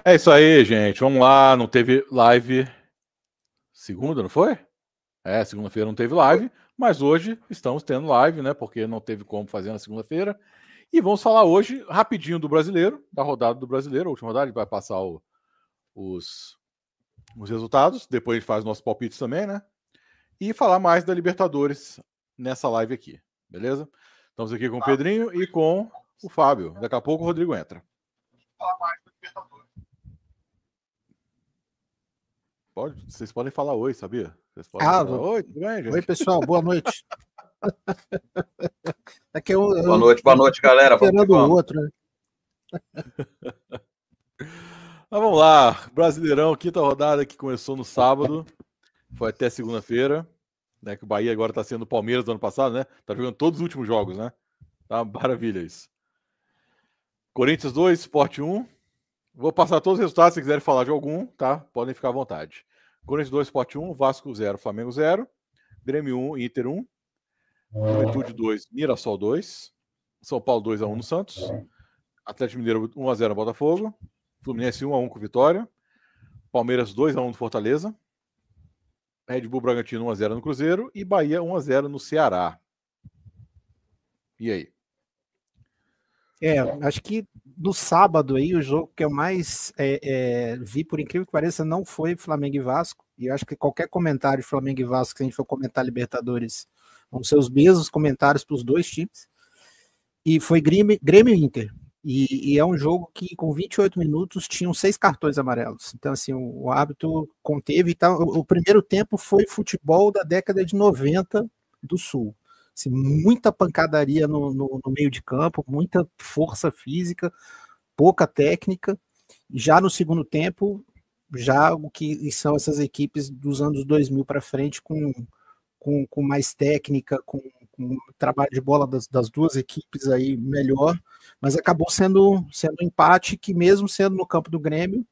É isso aí, gente. Vamos lá. Não teve live segunda, não foi? Segunda-feira não teve live, mas hoje estamos tendo live, né? Porque não teve como fazer na segunda-feira. E vamos falar hoje rapidinho do brasileiro, da rodada do brasileiro. A última rodada, a gente vai passar os resultados. Depois a gente faz nossos palpites também, né? E falar mais da Libertadores nessa live aqui, beleza? Estamos aqui com o Pedrinho e com o Fábio. Daqui a pouco o Rodrigo entra. Falar mais da Libertadores. Vocês podem falar oi, sabia? Vocês podem falar, oi, tudo bem, gente? Oi, pessoal, boa noite. Boa noite, galera. Esperando o outro, né? Mas vamos lá, Brasileirão, quinta rodada que começou no sábado, foi até segunda-feira, né? Que o Bahia agora tá sendo o Palmeiras do ano passado, né? Tá jogando todos os últimos jogos, né? Tá maravilha isso. Corinthians 2, Sport 1. Vou passar todos os resultados, se quiserem falar de algum, tá? Podem ficar à vontade. Corinthians 2, Sport 1, Vasco 0, Flamengo 0, Grêmio 1, Inter 1, Juventude 2, Mirassol 2, São Paulo 2-1 no Santos, Atlético Mineiro 1-0 no Botafogo, Fluminense 1-1 com Vitória, Palmeiras 2-1 no Fortaleza, Red Bull Bragantino 1-0 no Cruzeiro e Bahia 1-0 no Ceará. E aí? Acho que no sábado aí, o jogo que eu mais vi, por incrível que pareça, não foi Flamengo e Vasco. E eu acho que qualquer comentário de Flamengo e Vasco, se a gente for comentar Libertadores, vão ser os mesmos comentários para os dois times. E foi Grêmio e Inter. E é um jogo que, com 28 minutos, tinham 6 cartões amarelos. Então, assim, o árbitro conteve. Então, o primeiro tempo foi futebol da década de 90 do Sul. Assim, muita pancadaria no meio de campo, muita força física, pouca técnica. Já no segundo tempo, já o que são essas equipes dos anos 2000 para frente, com mais técnica, com trabalho de bola das duas equipes aí melhor, mas acabou sendo um empate que, mesmo sendo no campo do Grêmio,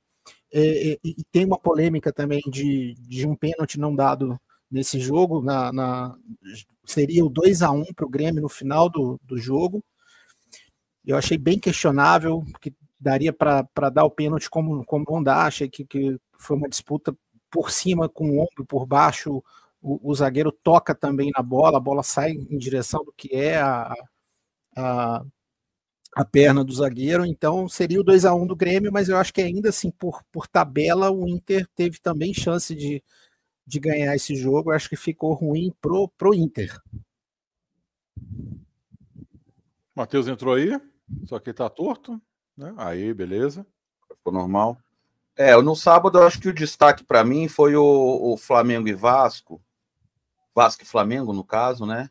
e tem uma polêmica também de um pênalti não dado nesse jogo, seria o 2-1 para o Grêmio no final do jogo. Eu achei bem questionável, porque daria para dar o pênalti como não dá. Achei que foi uma disputa por cima, com o ombro por baixo. O zagueiro toca também na bola, a bola sai em direção do que é a perna do zagueiro, então seria o 2-1 do Grêmio, mas eu acho que ainda assim, por tabela, o Inter teve também chance de ganhar esse jogo. Eu acho que ficou ruim pro Inter. Matheus entrou aí, só que tá torto, né? Aí, beleza. Ficou normal. No sábado, eu acho que o destaque para mim foi o Flamengo e Vasco. Vasco e Flamengo, no caso, né?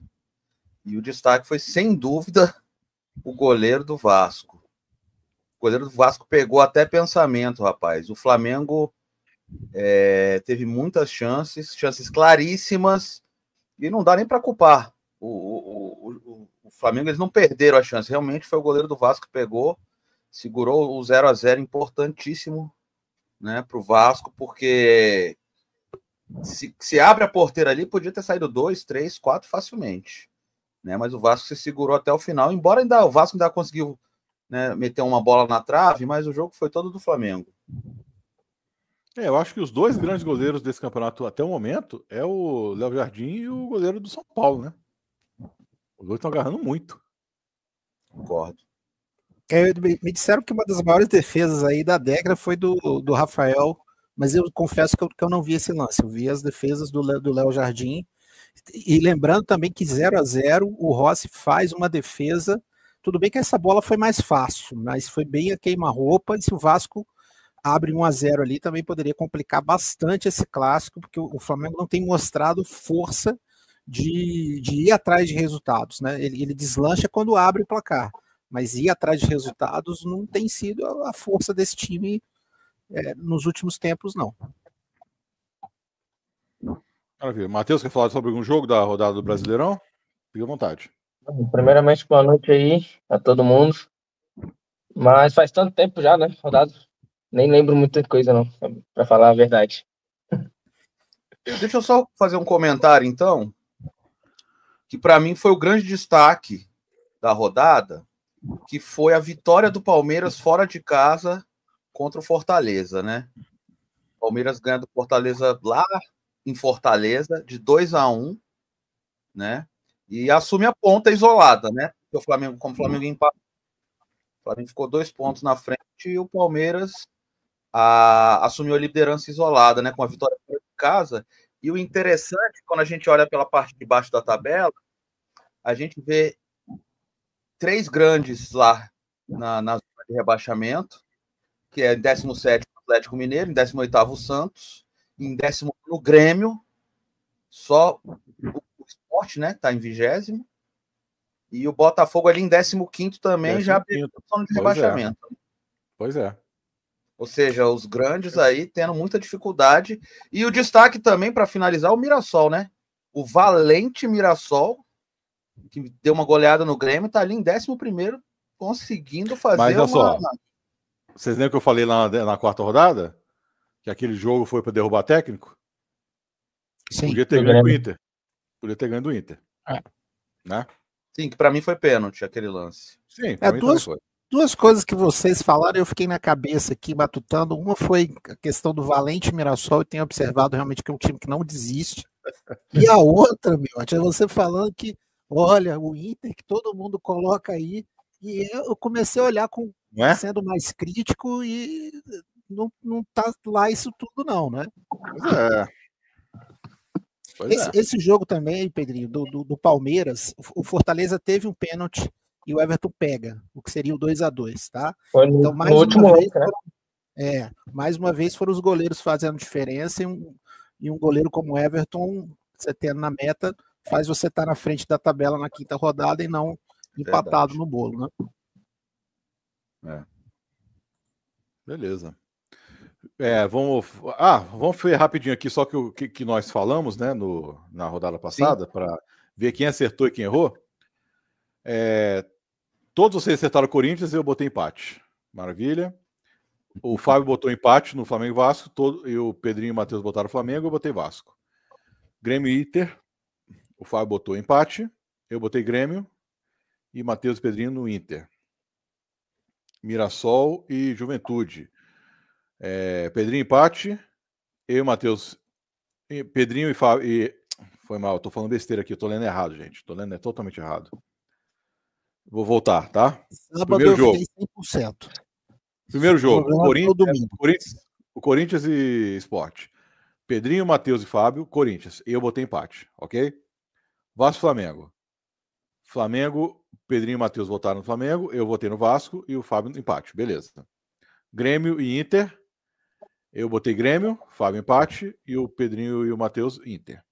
E o destaque foi, sem dúvida, o goleiro do Vasco. O goleiro do Vasco pegou até pensamento, rapaz. O Flamengo teve muitas chances claríssimas, e não dá nem para culpar. O Flamengo, eles não perderam a chance. Realmente foi o goleiro do Vasco que pegou, segurou o 0-0 importantíssimo, né, para o Vasco, porque se abre a porteira ali, podia ter saído 2, 3, 4 facilmente, né? Mas o Vasco se segurou até o final, embora o Vasco ainda conseguiu, né, meter uma bola na trave, mas o jogo foi todo do Flamengo. Eu acho que os dois grandes goleiros desse campeonato até o momento é o Léo Jardim e o goleiro do São Paulo, né? Os dois estão agarrando muito. Concordo. Me disseram que uma das maiores defesas aí da década foi do Rafael, mas eu confesso que eu não vi esse lance. Eu vi as defesas do Léo Jardim. E lembrando também que 0-0, o Rossi faz uma defesa. Tudo bem que essa bola foi mais fácil, mas foi bem a queima-roupa. E se o Vasco abre 1-0 ali, também poderia complicar bastante esse clássico, porque o Flamengo não tem mostrado força de ir atrás de resultados, né? Ele deslancha quando abre o placar, mas ir atrás de resultados não tem sido a força desse time nos últimos tempos, não. Maravilha. Matheus, quer falar sobre algum jogo da rodada do Brasileirão? Fique à vontade. Primeiramente, boa noite aí a todo mundo. Mas faz tanto tempo já, né? Rodado. Nem lembro muita coisa, não, pra falar a verdade. Deixa eu só fazer um comentário, então, que para mim foi o grande destaque da rodada, que foi a vitória do Palmeiras fora de casa contra o Fortaleza, né? O Palmeiras ganha do Fortaleza lá em Fortaleza, de 2-1, né? E assume a ponta isolada, né? Porque o Flamengo, como o Flamengo empatou, o Flamengo ficou 2 pontos na frente e o Palmeiras assumiu a liderança isolada, né? Com a vitória fora de casa. E o interessante, quando a gente olha pela parte de baixo da tabela, a gente vê 3 grandes lá na zona de rebaixamento, que é em 17º o Atlético Mineiro, em 18º o Santos, em 19º o Grêmio, só o Sport, né, que está em 20º, e o Botafogo ali em 15º também, já pegou zona de rebaixamento. Pois é. Ou seja, os grandes aí tendo muita dificuldade. E o destaque também, para finalizar, o Mirassol, né? O valente Mirassol, que deu uma goleada no Grêmio, tá ali em 11º, conseguindo fazer. Mas olha só, vocês lembram que eu falei lá na 4ª rodada? Que aquele jogo foi para derrubar técnico? Sim. Podia ter ganho do Inter. Podia ter ganho do Inter. Né? Sim, que para mim foi pênalti aquele lance. Sim, para mim também foi. Duas coisas que vocês falaram, eu fiquei na cabeça aqui matutando. Uma foi a questão do valente Mirassol, e tenho observado realmente que é um time que não desiste. E a outra, é você falando que, olha, o Inter que todo mundo coloca aí, e eu comecei a olhar sendo mais crítico e não tá lá isso tudo não, né? Esse jogo também, Pedrinho, do Palmeiras, o Fortaleza teve um pênalti e o Everton pega, o que seria o 2-2, tá? Foi então, mais uma vez, mais uma vez foram os goleiros fazendo diferença, e um goleiro como o Everton, você tendo na meta, faz você estar na frente da tabela na 5ª rodada e não empatado no bolo, né? Beleza. Vamos ver rapidinho aqui só que nós falamos, né, na rodada passada, para ver quem acertou e quem errou. Todos vocês acertaram o Corinthians e eu botei empate. Maravilha. O Fábio botou empate no Flamengo e Vasco, e o Pedrinho e o Matheus botaram Flamengo, eu botei Vasco. Grêmio e Inter, o Fábio botou empate, eu botei Grêmio, e Matheus e Pedrinho no Inter. Mirassol e Juventude. Pedrinho empate, eu e Matheus, Pedrinho e Fábio. Foi mal, eu tô falando besteira aqui, eu tô lendo errado, gente. Tô lendo totalmente errado. Vou voltar, tá? Primeiro jogo. 100%. Primeiro jogo, o Corinthians e Sport. Pedrinho, Matheus e Fábio, Corinthians. Eu botei empate, ok? Vasco e Flamengo. Flamengo, Pedrinho e Matheus votaram no Flamengo, eu votei no Vasco e o Fábio no empate, beleza. Grêmio e Inter. Eu botei Grêmio, Fábio empate e o Pedrinho e o Matheus Inter.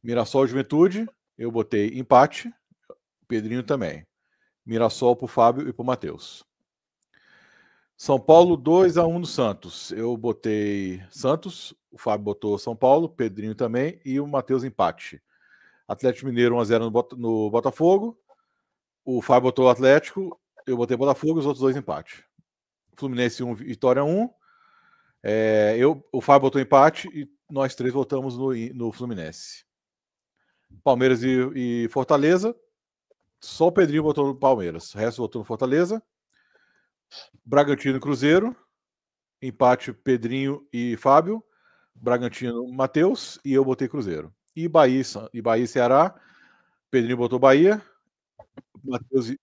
Mirassol e Juventude, eu botei empate, Pedrinho também. Mirassol pro Fábio e pro Matheus. São Paulo 2-1 no Santos. Eu botei Santos, o Fábio botou São Paulo, Pedrinho também e o Matheus empate. Atlético Mineiro 1-0 no Botafogo. O Fábio botou Atlético, eu botei Botafogo e os outros dois empate. Fluminense 1, Vitória 1. O Fábio botou empate e nós três votamos no Fluminense. Palmeiras e Fortaleza. Só o Pedrinho votou no Palmeiras. O resto votou no Fortaleza. Bragantino e Cruzeiro. Empate Pedrinho e Fábio. Bragantino, Matheus. E eu botei Cruzeiro. E Bahia e Ceará. Pedrinho botou Bahia. Matheus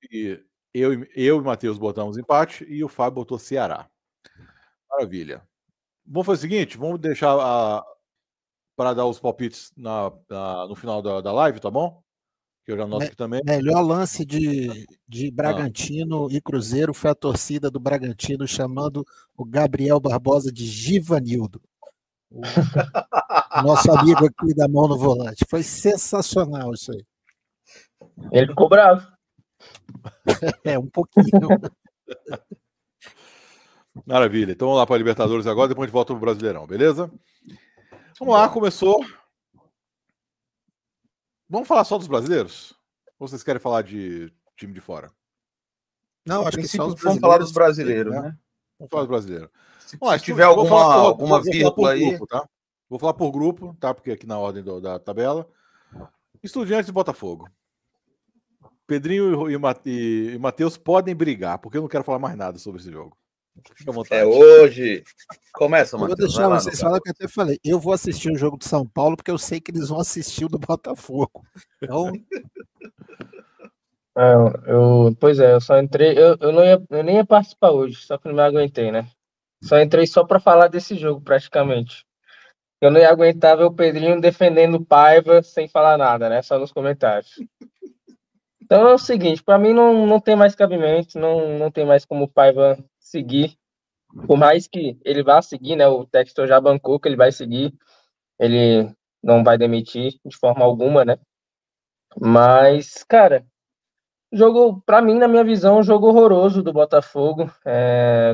eu e Matheus botamos empate. E o Fábio botou Ceará. Maravilha. Vamos fazer o seguinte, vamos deixar para dar os palpites no final da live, tá bom? Que eu já anoto aqui também. Melhor lance de Bragantino e Cruzeiro foi a torcida do Bragantino chamando o Gabriel Barbosa de Givanildo. O nosso amigo aqui da mão no volante. Foi sensacional isso aí. Ele ficou bravo. Um pouquinho. Maravilha. Então vamos lá para a Libertadores agora, depois a gente volta para o Brasileirão, beleza? Vamos lá, começou. Vamos falar só dos brasileiros? Ou vocês querem falar de time de fora? Não, acho que só os brasileiros. Vamos falar dos brasileiros, né? Vamos falar dos brasileiros. Se tiver alguma vírgula aí... Grupo, tá? Vou falar por grupo, tá? Porque aqui na ordem da tabela. Estudiantes e Botafogo. Pedrinho e Matheus podem brigar, porque eu não quero falar mais nada sobre esse jogo. Fica à vontade. É hoje. Começa, Eu vou Matheus. deixar vocês falar que eu até falei. Eu vou assistir o jogo do São Paulo porque eu sei que eles vão assistir o do Botafogo. Então, Pois é, eu só entrei. Eu nem ia participar hoje, só que não me aguentei, né? Só entrei só para falar desse jogo, praticamente. Eu não ia aguentar ver o Pedrinho defendendo o Paiva sem falar nada, né? Só nos comentários. Então é o seguinte, para mim não tem mais cabimento, não tem mais como o Paiva seguir. Por mais que ele vá seguir, né? O Textor já bancou que ele vai seguir, ele não vai demitir de forma alguma, né? Mas, cara, jogo, para mim, na minha visão, um jogo horroroso do Botafogo,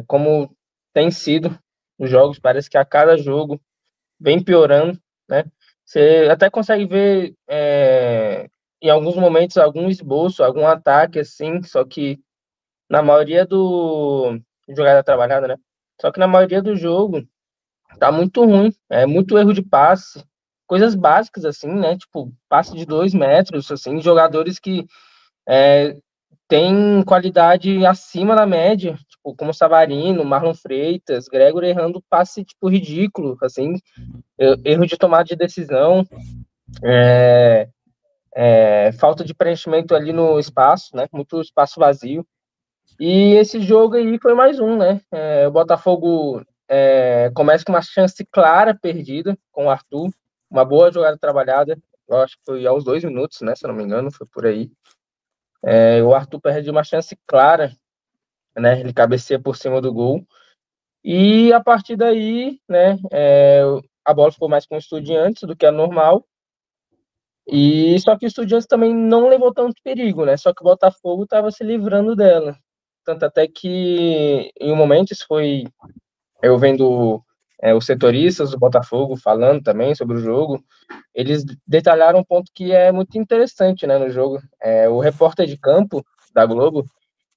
como tem sido os jogos, parece que a cada jogo vem piorando, né? Você até consegue ver em alguns momentos algum esboço, algum ataque assim, só que na maioria do jogada trabalhada, né? Só que na maioria do jogo tá muito ruim, é muito erro de passe, coisas básicas assim, né? Tipo, passe de 2 metros, assim, jogadores que têm qualidade acima da média, tipo, como Savarino, Marlon Freitas, Gregor errando passe, tipo, ridículo, assim, erro de tomada de decisão, falta de preenchimento ali no espaço, né? Muito espaço vazio. E esse jogo aí foi mais um, né? O Botafogo começa com uma chance clara perdida com o Arthur, uma boa jogada trabalhada, eu acho que foi aos 2 minutos, né? Se eu não me engano, foi por aí. O Arthur perde uma chance clara, né? Ele cabeceia por cima do gol. E a partir daí, né? A bola ficou mais com o Estudiantes do que a normal. E só que o Estudiantes também não levou tanto perigo, né? Só que o Botafogo estava se livrando dela. Tanto até que em um momento, isso foi eu vendo os setoristas do Botafogo falando também sobre o jogo, eles detalharam um ponto que é muito interessante, né, no jogo. O repórter de campo da Globo,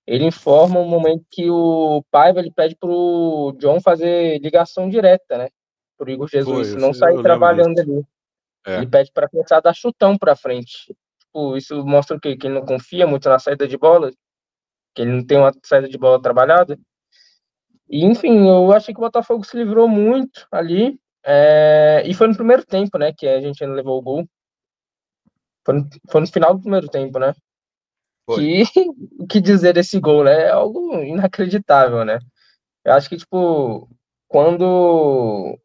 ele informa um momento que o Paiva ele pede pro John fazer ligação direta, né, pro Igor Jesus, Foi, não sair eu lembro trabalhando disso. ali. É. Ele pede para começar a dar chutão para frente. Tipo, isso mostra o quê? Que ele não confia muito na saída de bola, que ele não tem uma saída de bola trabalhada. E, enfim, eu achei que o Botafogo se livrou muito ali. E foi no primeiro tempo, né? Que a gente ainda levou o gol. Foi no final do primeiro tempo, né? Foi. O que dizer desse gol, né? É algo inacreditável, né? Eu acho que, tipo, quando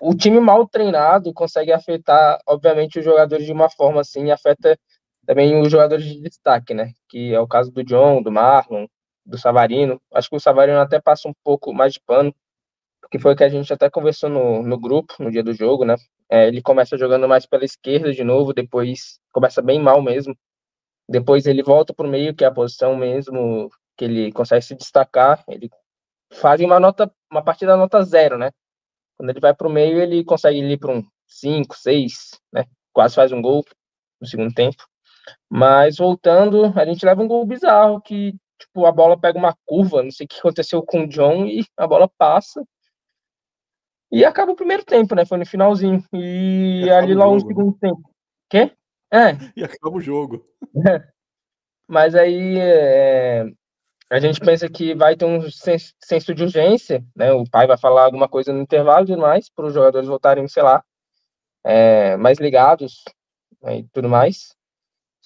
o time mal treinado consegue afetar, obviamente, os jogadores de uma forma assim, afeta também os jogadores de destaque, né? Que é o caso do John, do Marlon, do Savarino. Acho que o Savarino até passa um pouco mais de pano, porque foi o que a gente até conversou no grupo, no dia do jogo, né? Ele começa jogando mais pela esquerda de novo, depois começa bem mal mesmo. Depois ele volta para o meio, que é a posição mesmo que ele consegue se destacar. Ele faz uma partida nota 0, né? Quando ele vai para o meio, ele consegue ir para um 5, 6, né? Quase faz um gol no segundo tempo. Mas voltando, a gente leva um gol bizarro que, tipo, a bola pega uma curva, não sei o que aconteceu com o John e a bola passa. E acaba o primeiro tempo, né? Foi no finalzinho. E E acaba ali o lá no jogo, né? segundo tempo. Quê? E acaba o jogo. Mas aí a gente pensa que vai ter um senso de urgência, né? O pai vai falar alguma coisa no intervalo e tudo mais, para os jogadores voltarem, sei lá, mais ligados, né, e tudo mais.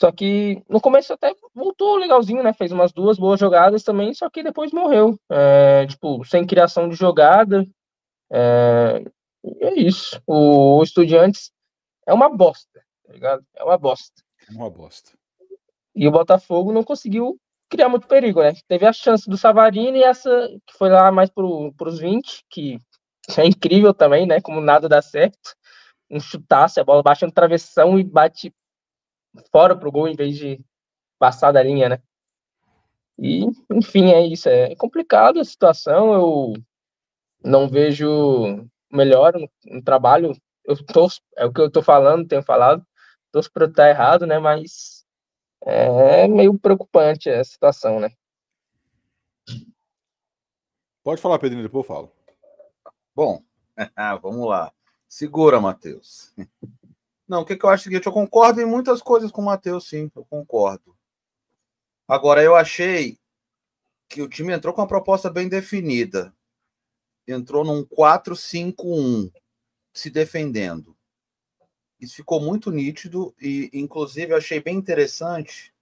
Só que no começo até voltou legalzinho, né? Fez umas 2 boas jogadas também, só que depois morreu. Tipo, sem criação de jogada. E é isso. O Estudiantes é uma bosta, tá ligado? É uma bosta. Uma bosta. E o Botafogo não conseguiu criar muito perigo, né? Teve a chance do Savarino e essa que foi lá mais pros 20, que é incrível também, né? Como nada dá certo. Um chutaço, a bola baixa no travessão e bate fora pro gol em vez de passar da linha, né? E, enfim, é isso. É complicado a situação. Eu não vejo melhor no trabalho. É o que eu tô falando, tenho falado. Torço para estar errado, né? Mas é meio preocupante a situação, né? Pode falar, Pedrinho, depois eu falo. Bom, vamos lá. Segura, Matheus. Não, o que eu acho é o seguinte, eu concordo em muitas coisas com o Matheus, sim, eu concordo. Agora, eu achei que o time entrou com uma proposta bem definida. entrou num 4-5-1, se defendendo. Isso ficou muito nítido e, inclusive, eu achei bem interessante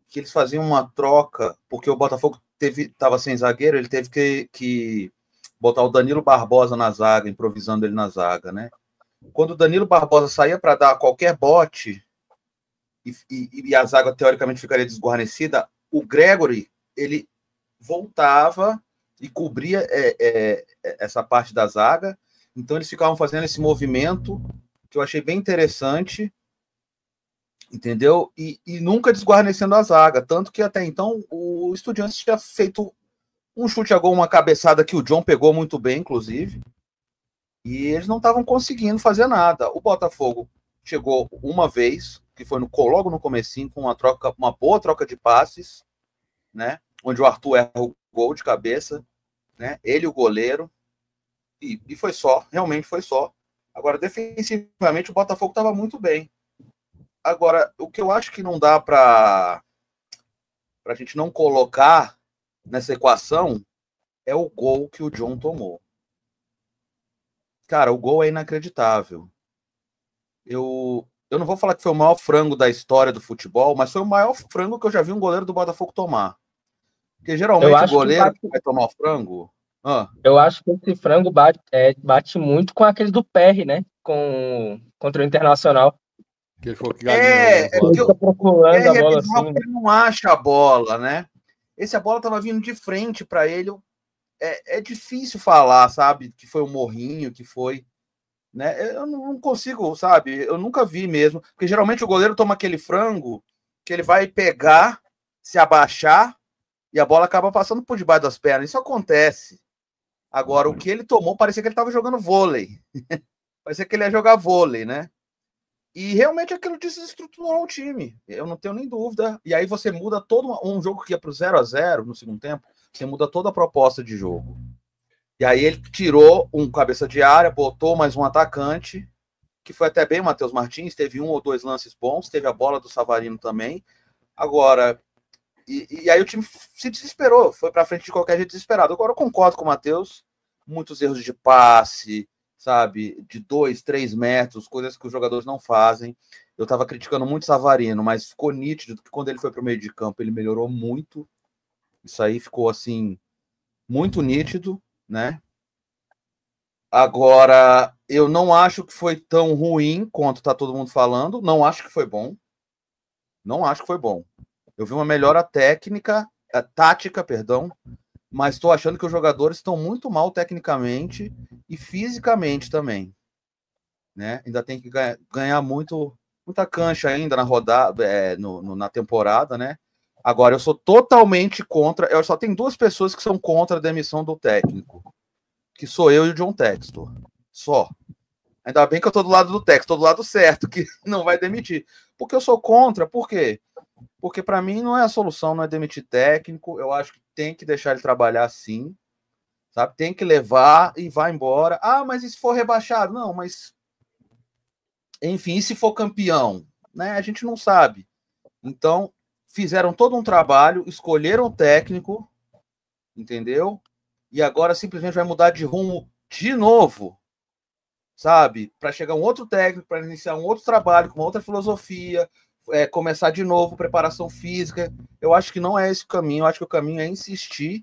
que eles faziam uma troca, porque o Botafogo estava sem zagueiro, ele teve que botar o Danilo Barbosa na zaga, improvisando ele na zaga, né? Quando o Danilo Barbosa saía para dar qualquer bote e a zaga teoricamente ficaria desguarnecida, o Gregory, ele voltava e cobria essa parte da zaga, então eles ficavam fazendo esse movimento que eu achei bem interessante, entendeu? E nunca desguarnecendo a zaga, tanto que até então o Estudiantes tinha feito um chute a gol, uma cabeçada que o John pegou muito bem, inclusive, e eles não estavam conseguindo fazer nada. O Botafogo chegou uma vez, que foi logo no comecinho, com uma boa troca de passes, né? Onde o Arthur erra o gol de cabeça, né? Ele e o goleiro, e foi só, realmente foi só. Agora, defensivamente, o Botafogo estava muito bem. Agora, o que eu acho que não dá para a gente não colocar nessa equação é o gol que o John tomou. Cara, o gol é inacreditável. Eu não vou falar que foi o maior frango da história do futebol, mas foi o maior frango que eu já vi um goleiro do Botafogo tomar. Porque geralmente o goleiro que vai tomar o frango... Eu acho que esse frango bate muito com aquele do Perry, né? Contra o Internacional. Que ele falou que ele tá procurando a bola assim, ele não acha a bola, né? A bola tava vindo de frente para ele. É difícil falar, sabe? Que foi o morrinho, que foi... Né? Eu não consigo, sabe? Eu nunca vi mesmo. Porque geralmente o goleiro toma aquele frango que ele vai pegar, se abaixar e a bola acaba passando por debaixo das pernas. Isso acontece. Agora, o que ele tomou, parecia que ele estava jogando vôlei. Parecia que ele ia jogar vôlei, né? E realmente aquilo desestruturou o time. Eu não tenho nem dúvida. E aí você muda todo um jogo que ia para o 0-0 no segundo tempo, você muda toda a proposta de jogo. E aí ele tirou um cabeça de área, botou mais um atacante, que foi até bem o Matheus Martins, teve 1 ou 2 lances bons, teve a bola do Savarino também. Agora, e aí o time se desesperou, foi para frente de qualquer jeito desesperado. Agora eu concordo com o Matheus, muitos erros de passe, sabe, de 2, 3 metros, coisas que os jogadores não fazem. Eu estava criticando muito o Savarino, mas ficou nítido que quando ele foi para o meio de campo, ele melhorou muito. Isso aí ficou, assim, muito nítido, né? Agora, eu não acho que foi tão ruim quanto tá todo mundo falando. Não acho que foi bom. Não acho que foi bom. Eu vi uma melhora tática, perdão, mas estou achando que os jogadores estão muito mal tecnicamente e fisicamente também, né? Ainda tem que ganhar muita cancha ainda na rodada, na temporada, né? Agora, eu sou totalmente contra. Eu só tenho 2 pessoas que são contra a demissão do técnico, que sou eu e o John Textor. Só. Ainda bem que eu tô do lado do Textor, tô do lado certo, que não vai demitir. Porque eu sou contra, por quê? Porque para mim não é a solução, não é demitir técnico. Eu acho que tem que deixar ele trabalhar sim, sabe? Tem que levar e vai embora. Ah, mas e se for rebaixado? Não, mas enfim, e se for campeão? Né? A gente não sabe. Então, fizeram todo um trabalho, escolheram o técnico, entendeu? E agora simplesmente vai mudar de rumo de novo, sabe? Para chegar um outro técnico, para iniciar um outro trabalho, com uma outra filosofia, começar de novo, preparação física. Eu acho que não é esse o caminho, eu acho que o caminho é insistir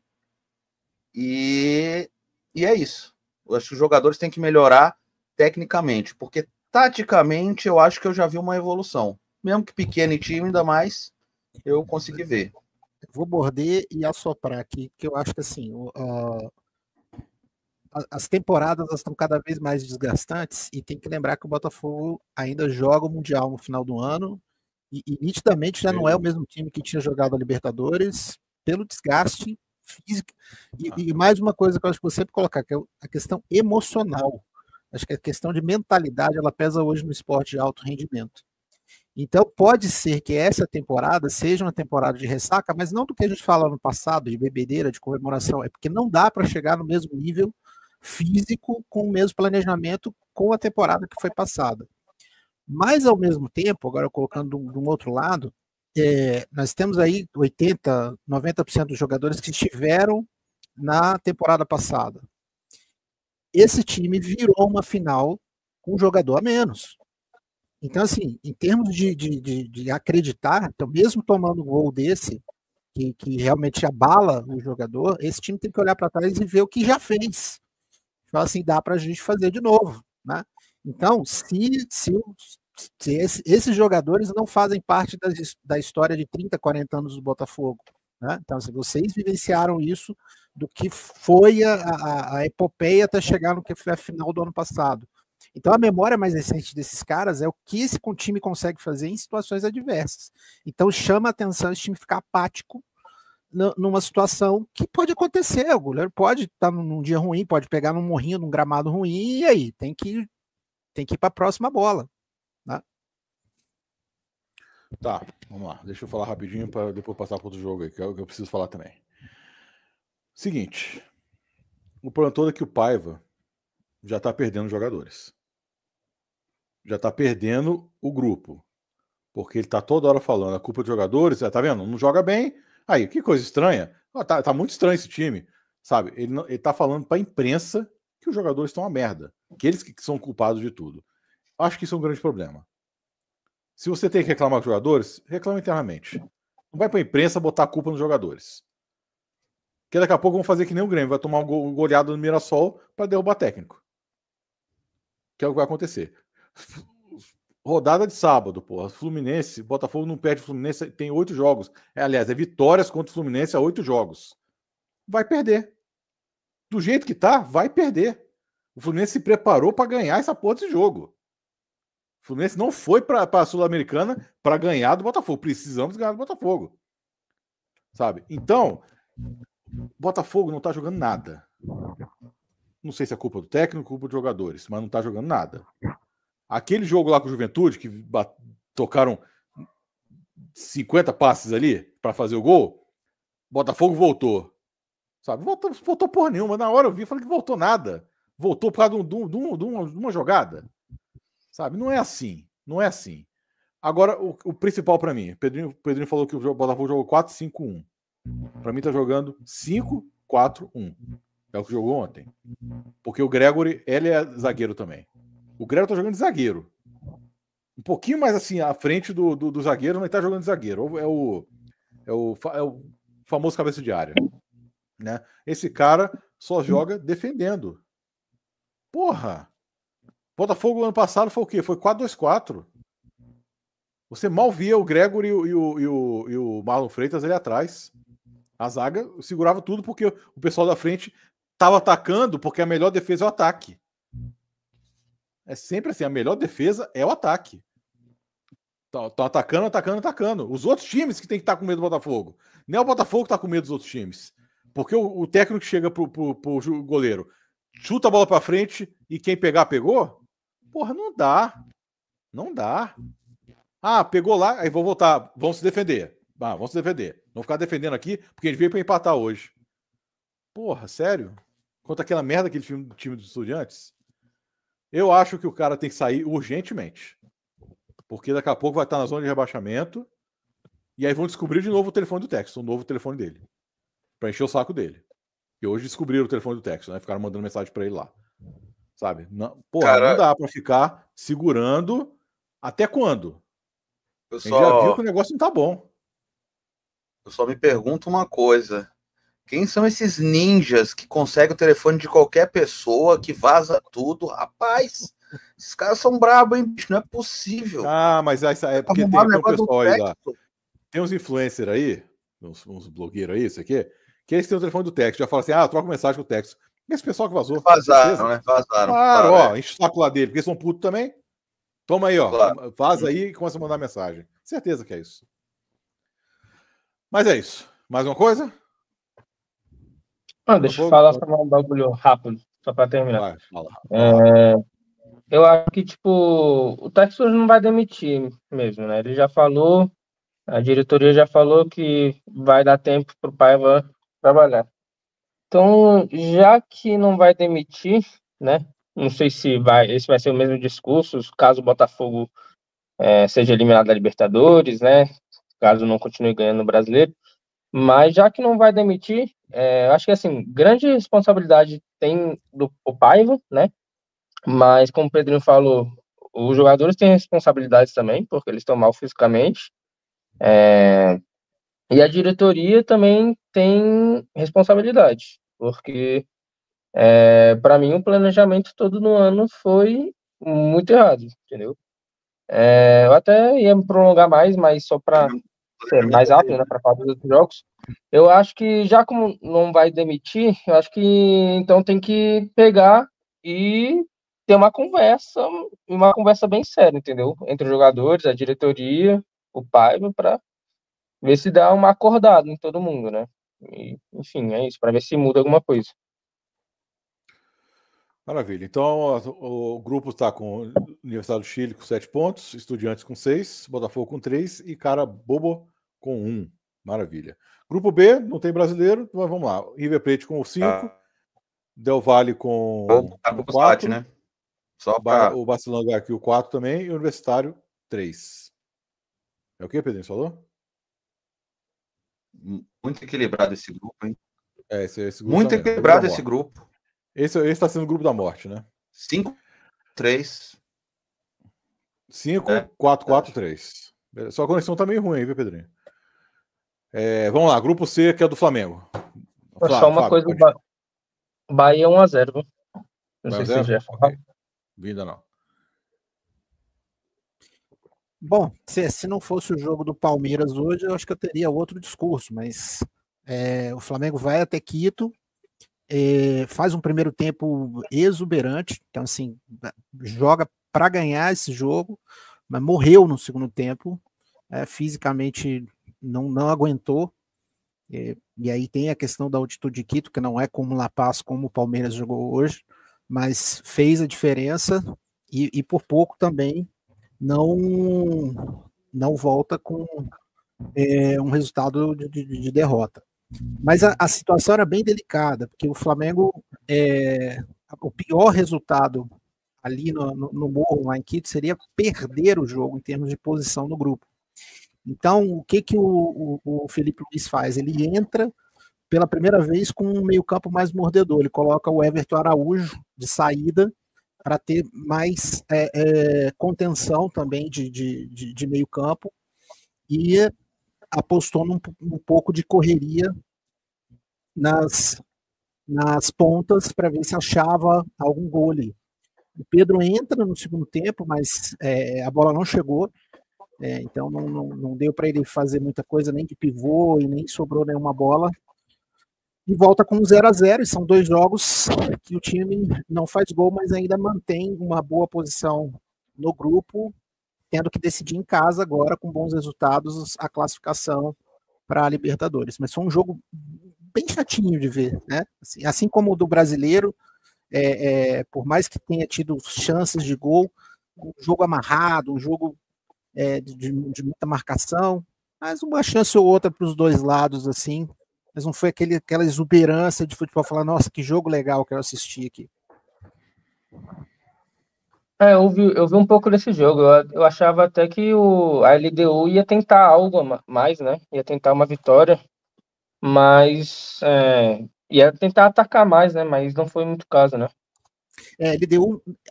e é isso. Eu acho que os jogadores têm que melhorar tecnicamente, porque taticamente eu acho que eu já vi uma evolução. Mesmo que pequena e tímida, mas eu consegui ver. Vou morder e assoprar aqui, porque eu acho que assim, as temporadas estão cada vez mais desgastantes e tem que lembrar que o Botafogo ainda joga o Mundial no final do ano e nitidamente já não é o mesmo time que tinha jogado a Libertadores pelo desgaste físico. E mais uma coisa que eu acho que vou sempre colocar, que é a questão emocional. Acho que a questão de mentalidade, ela pesa hoje no esporte de alto rendimento. Então, pode ser que essa temporada seja uma temporada de ressaca, mas não do que a gente fala no passado, de bebedeira, de comemoração, é porque não dá para chegar no mesmo nível físico com o mesmo planejamento com a temporada que foi passada. Mas, ao mesmo tempo, agora colocando de um outro lado, nós temos aí 80%, 90% dos jogadores que estiveram na temporada passada. esse time virou uma final com um jogador a menos. Então, assim, em termos de acreditar, então, mesmo tomando um gol desse, que realmente abala o jogador, esse time tem que olhar para trás e ver o que já fez. Então, assim, dá para a gente fazer de novo, né? Então, se esses jogadores não fazem parte da história de 30, 40 anos do Botafogo, né? Então, assim, vocês vivenciaram isso do que foi a epopeia até chegar no que foi a final do ano passado. Então, a memória mais recente desses caras é o que esse time consegue fazer em situações adversas. Então, chama a atenção esse time ficar apático numa situação que pode acontecer. O goleiro pode estar num dia ruim, pode pegar num morrinho, num gramado ruim, e aí tem que ir para a próxima bola. Né? Tá, vamos lá. Deixa eu falar rapidinho para depois passar para outro jogo aí, que é o que eu preciso falar também. Seguinte, o problema todo é que o Paiva já está perdendo jogadores. Já está perdendo o grupo. Porque ele está toda hora falando a culpa dos jogadores, tá vendo? Não joga bem. Aí, que coisa estranha. Tá muito estranho esse time. Sabe? Ele tá falando para a imprensa que os jogadores estão uma merda. Que eles que são culpados de tudo. Acho que isso é um grande problema. Se você tem que reclamar com os jogadores, reclama internamente. Não vai para a imprensa botar a culpa nos jogadores. Porque daqui a pouco vão fazer que nem o Grêmio. Vai tomar um goleado no Mirassol para derrubar técnico. Que é o que vai acontecer. Rodada de sábado, porra. Fluminense, Botafogo não perde o Fluminense, tem 8 jogos. Aliás, é vitórias contra o Fluminense a 8 jogos. Vai perder. Do jeito que tá, vai perder. O Fluminense se preparou para ganhar essa porra desse jogo. O Fluminense não foi para a Sul-Americana para ganhar do Botafogo. Precisamos ganhar do Botafogo. Sabe? Então, Botafogo não tá jogando nada. Não sei se é culpa do técnico, culpa dos jogadores, mas não tá jogando nada. Aquele jogo lá com o Juventude, que tocaram 50 passes ali para fazer o gol, Botafogo voltou. Sabe? Voltou porra nenhuma. Na hora eu vi e falei que voltou nada. Voltou por causa de uma jogada. Sabe? Não é assim. Não é assim. Agora, o principal para mim, o Pedrinho falou que o Botafogo jogou 4-5-1. Para mim tá jogando 5-4-1. É o que jogou ontem. Porque o Gregory, ele é zagueiro também. O Gregory tá jogando de zagueiro. Um pouquinho mais assim, à frente do zagueiro, mas tá jogando de zagueiro. É o famoso cabeça de área. Né? Esse cara só joga defendendo. Porra! Botafogo ano passado foi o quê? Foi 4-2-4. Você mal via o Gregory e o Marlon Freitas ali atrás. A zaga segurava tudo porque o pessoal da frente estava atacando, porque a melhor defesa é o ataque. É sempre assim, a melhor defesa é o ataque. Estão atacando. Os outros times que tem que estar com medo do Botafogo. Nem é o Botafogo que está com medo dos outros times. Porque o técnico chega pro goleiro, chuta a bola para frente e quem pegar, pegou? Porra, não dá. Não dá. Ah, pegou lá, aí vou voltar. Vamos se defender. Vamos se defender. Não ficar defendendo aqui, porque a gente veio para empatar hoje. Porra, sério? Contra aquela merda aquele time dos Estudiantes? Eu acho que o cara tem que sair urgentemente. Porque daqui a pouco vai estar na zona de rebaixamento. E aí vão descobrir de novo o telefone do Texton, o novo telefone dele. Pra encher o saco dele. E hoje descobriram o telefone do Texton, né? Ficaram mandando mensagem pra ele lá. Sabe? Não, porra, não dá pra ficar segurando até quando? A gente já viu que o negócio não tá bom. Eu só me pergunto uma coisa. Quem são esses ninjas que conseguem o telefone de qualquer pessoa, que vaza tudo? Rapaz, esses caras são brabos, hein, bicho? Não é possível. Ah, mas essa é porque tem um pessoal aí lá. Tem uns influencers aí, uns blogueiros aí, isso aqui, que eles têm o telefone do Texto. Já falam assim, troca mensagem com o Texto. Esse pessoal que vazou. Vazaram, né? Vazaram. Claro, ó, enche o saco lá dele, porque eles são putos também. Toma aí, ó. Claro. Vaza aí e começa a mandar mensagem. Certeza que é isso. Mas é isso. Mais uma coisa? Deixa eu falar só um bagulho rápido, só para terminar. Vai, fala. Eu acho que, tipo, o Texas não vai demitir mesmo, né? Ele já falou, a diretoria já falou que vai dar tempo pro Paiva trabalhar. Então, já que não vai demitir, né? Não sei se esse vai ser o mesmo discurso, caso o Botafogo seja eliminado da Libertadores, né? Caso não continue ganhando o Brasileiro. Mas já que não vai demitir, acho que, assim, grande responsabilidade tem o Paiva, né? Mas, como o Pedrinho falou, os jogadores têm responsabilidades também, porque eles estão mal fisicamente. E a diretoria também tem responsabilidade, porque, para mim, o planejamento todo no ano foi muito errado, entendeu? Eu até ia me prolongar mais, mas só para ser mais rápido, né, para falar dos outros jogos. Eu acho que, já como não vai demitir, eu acho que então tem que pegar e ter uma conversa bem séria, entendeu? Entre os jogadores, a diretoria, o Paiva, para ver se dá uma acordada em todo mundo, né? E, enfim, é isso, para ver se muda alguma coisa. Maravilha. Então, o grupo está com Universidade do Chile com 7 pontos, Estudiantes com 6, Botafogo com 3 e Carabobo com 1. Maravilha. Grupo B, não tem brasileiro, mas vamos lá. River Plate com 5, Del Valle com 4, né? Só pra... o Barcelona aqui o 4 também e o Universitário 3. É o que, Pedrinho, falou? Muito equilibrado esse grupo, hein? Esse grupo muito equilibrado esse grupo. Esse está sendo o grupo da morte, né? 5-3. 5-4-4-3. Só a conexão tá meio ruim, viu, Pedrinho? Vamos lá, grupo C, que é do Flamengo. Só uma coisa, Bahia 1-0, viu? Não sei se você já falou. Vinda não. Bom, se não fosse o jogo do Palmeiras hoje, eu acho que eu teria outro discurso, mas o Flamengo vai até Quito, faz um primeiro tempo exuberante, então assim, joga para ganhar esse jogo, mas morreu no segundo tempo, fisicamente não aguentou, e aí tem a questão da altitude de Quito, que não é como La Paz, como o Palmeiras jogou hoje, mas fez a diferença, e por pouco também não volta com um resultado de derrota. Mas a situação era bem delicada, porque o Flamengo, o pior resultado ali no Morro, lá em Quito, seria perder o jogo em termos de posição no grupo. Então, o que o Felipe Luiz faz? Ele entra pela primeira vez com um meio-campo mais mordedor. Ele coloca o Everton Araújo de saída para ter mais contenção também de meio-campo e apostou num pouco de correria nas pontas para ver se achava algum gol ali. O Pedro entra no segundo tempo, mas a bola não chegou, então não deu para ele fazer muita coisa, nem de pivô e nem sobrou nenhuma bola. E volta com 0-0, e são 2 jogos que o time não faz gol, mas ainda mantém uma boa posição no grupo, tendo que decidir em casa agora, com bons resultados, a classificação para a Libertadores. Mas foi um jogo bem chatinho de ver, né? Assim como o do brasileiro, por mais que tenha tido chances de gol, um jogo amarrado, um jogo de muita marcação, mas uma chance ou outra para os dois lados, assim, mas não foi aquela exuberância de futebol, falar, nossa, que jogo legal que eu assisti aqui. Eu vi um pouco desse jogo. Eu achava até que a LDU ia tentar algo mais, né? Ia tentar uma vitória, mas ia tentar atacar mais, né? Mas não foi muito caso, né?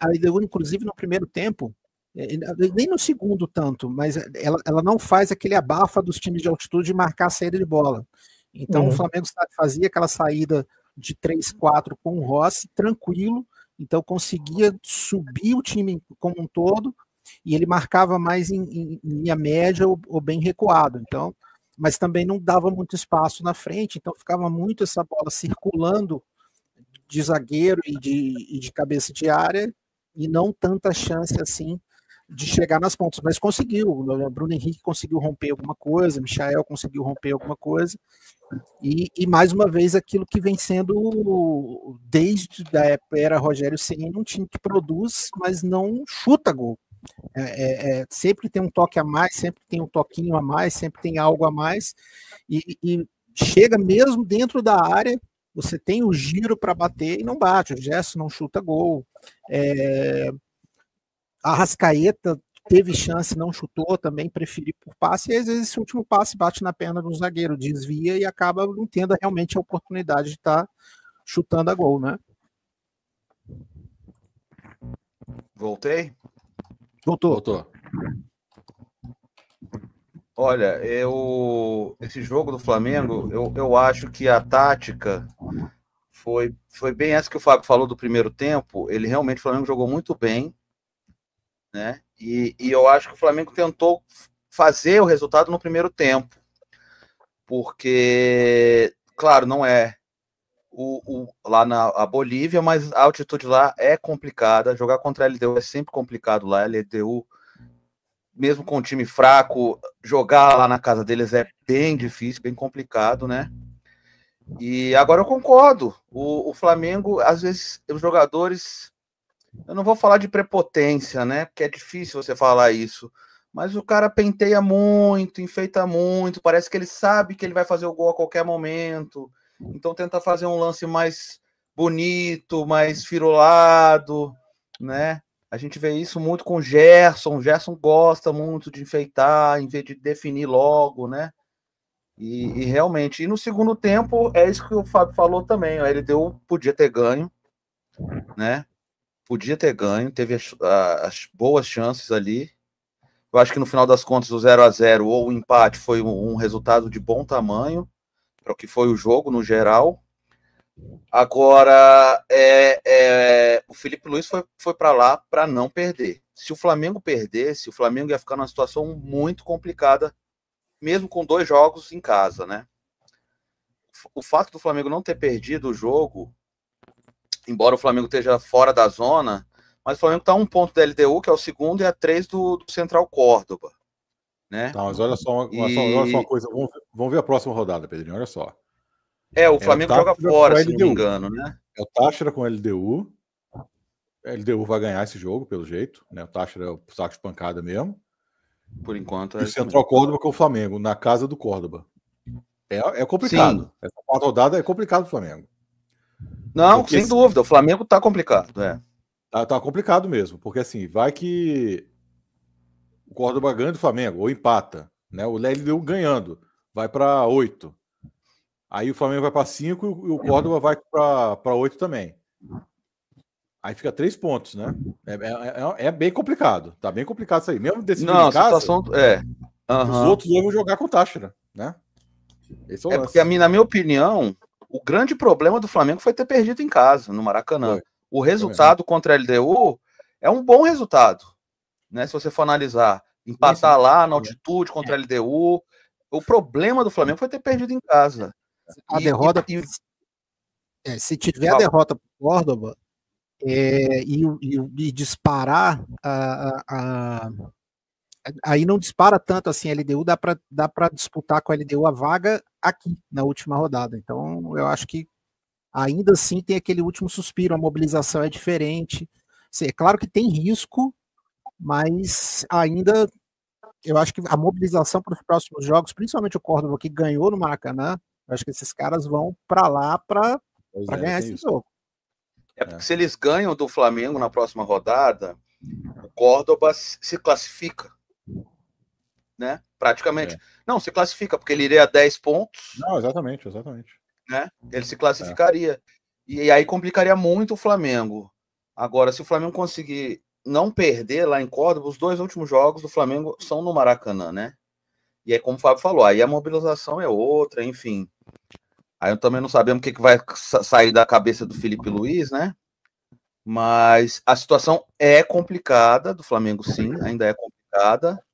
A LDU, inclusive, no primeiro tempo, nem no segundo tanto, mas ela não faz aquele abafa dos times de altitude de marcar a saída de bola. Então, o Flamengo fazia aquela saída de 3-4 com o Rossi, tranquilo, então conseguia subir o time como um todo, e ele marcava mais em linha média ou bem recuado, então, mas também não dava muito espaço na frente, então ficava muito essa bola circulando de zagueiro e de cabeça de área, e não tanta chance assim de chegar nas pontas, mas conseguiu. O Bruno Henrique conseguiu romper alguma coisa, o Michael conseguiu romper alguma coisa, e mais uma vez aquilo que vem sendo desde a era Rogério Ceni, um time que produz, mas não chuta gol. Sempre tem um toque a mais, sempre tem um toquinho a mais, sempre tem algo a mais, e chega mesmo dentro da área, você tem o giro para bater e não bate, o Gerson não chuta gol, a Arrascaeta teve chance, não chutou, também preferiu por passe, e às vezes esse último passe bate na perna do zagueiro, desvia e acaba não tendo realmente a oportunidade de estar chutando a gol, né? Voltei? Voltou. Olha, esse jogo do Flamengo, eu acho que a tática foi bem essa que o Fábio falou do primeiro tempo. Ele realmente, o Flamengo jogou muito bem, né? E eu acho que o Flamengo tentou fazer o resultado no primeiro tempo, porque, claro, não é lá na Bolívia, mas a altitude lá é complicada. Jogar contra a LDU é sempre complicado lá. A LDU, mesmo com um time fraco, jogar lá na casa deles é bem difícil, bem complicado, né? E agora eu concordo. O Flamengo, às vezes, os jogadores... Eu não vou falar de prepotência, né? Porque é difícil você falar isso. Mas o cara penteia muito, enfeita muito. Parece que ele sabe que ele vai fazer o gol a qualquer momento. Então tenta fazer um lance mais bonito, mais firulado, né? A gente vê isso muito com o Gerson. O Gerson gosta muito de enfeitar, em vez de definir logo, né? E realmente, e no segundo tempo, é isso que o Fábio falou também. A LDU podia ter ganho, né? Podia ter ganho, teve as boas chances ali. Eu acho que no final das contas o 0-0 ou o empate foi um resultado de bom tamanho para o que foi o jogo no geral. Agora, o Felipe Luiz foi para lá para não perder. Se o Flamengo perdesse, o Flamengo ia ficar numa situação muito complicada, mesmo com 2 jogos em casa, né? O fato do Flamengo não ter perdido o jogo, embora o Flamengo esteja fora da zona, mas o Flamengo está a 1 ponto da LDU, que é o segundo, e a 3 do Central Córdoba, né? Tá, mas olha só uma coisa. Vamos ver a próxima rodada, Pedrinho. Olha só. O Flamengo joga fora, se não me engano, né? É o Táchira com a LDU. A LDU vai ganhar esse jogo, pelo jeito, né? O Táchira é o saco de pancada mesmo. Por enquanto. E o Central Córdoba com o Flamengo, na casa do Córdoba. É complicado. Sim. Essa 4ª rodada é complicado pro Flamengo. Não, porque, sem dúvida, o Flamengo tá complicado, Tá complicado mesmo, porque assim, vai que o Córdoba ganha do Flamengo, ou empata, né? O LDU ganhando, vai para 8. Aí o Flamengo vai para 5 e o Córdoba vai para 8 também. Aí fica 3 pontos, né? É bem complicado, tá bem complicado isso aí. Mesmo decidindo em casa, situação os outros vão jogar com o Táchira, né? Esse é o lance. Porque, na minha opinião, o grande problema do Flamengo foi ter perdido em casa, no Maracanã. O resultado contra a LDU é um bom resultado, né? Se você for analisar, empatar lá na altitude contra a LDU. O problema do Flamengo foi ter perdido em casa. A derrota. Se tiver a derrota para o Córdoba e disparar, aí não dispara tanto assim a LDU, dá para disputar com a LDU a vaga aqui na última rodada. Então eu acho que ainda assim tem aquele último suspiro, a mobilização é diferente. É claro que tem risco, mas ainda eu acho que a mobilização para os próximos jogos, principalmente o Córdoba que ganhou no Maracanã, eu acho que esses caras vão para lá para ganhar esse jogo. Porque se eles ganham do Flamengo na próxima rodada, o Córdoba se classifica, né? Praticamente. Não, se classifica, porque ele iria a 10 pontos. Não, exatamente. Né? Ele se classificaria. E aí complicaria muito o Flamengo. Agora, se o Flamengo conseguir não perder lá em Córdoba, os 2 últimos jogos do Flamengo são no Maracanã, né? E aí, como o Fábio falou, aí a mobilização é outra, enfim. Aí também não sabemos o que vai sair da cabeça do Felipe Luiz, né? Mas a situação é complicada do Flamengo, sim, ainda é complicada,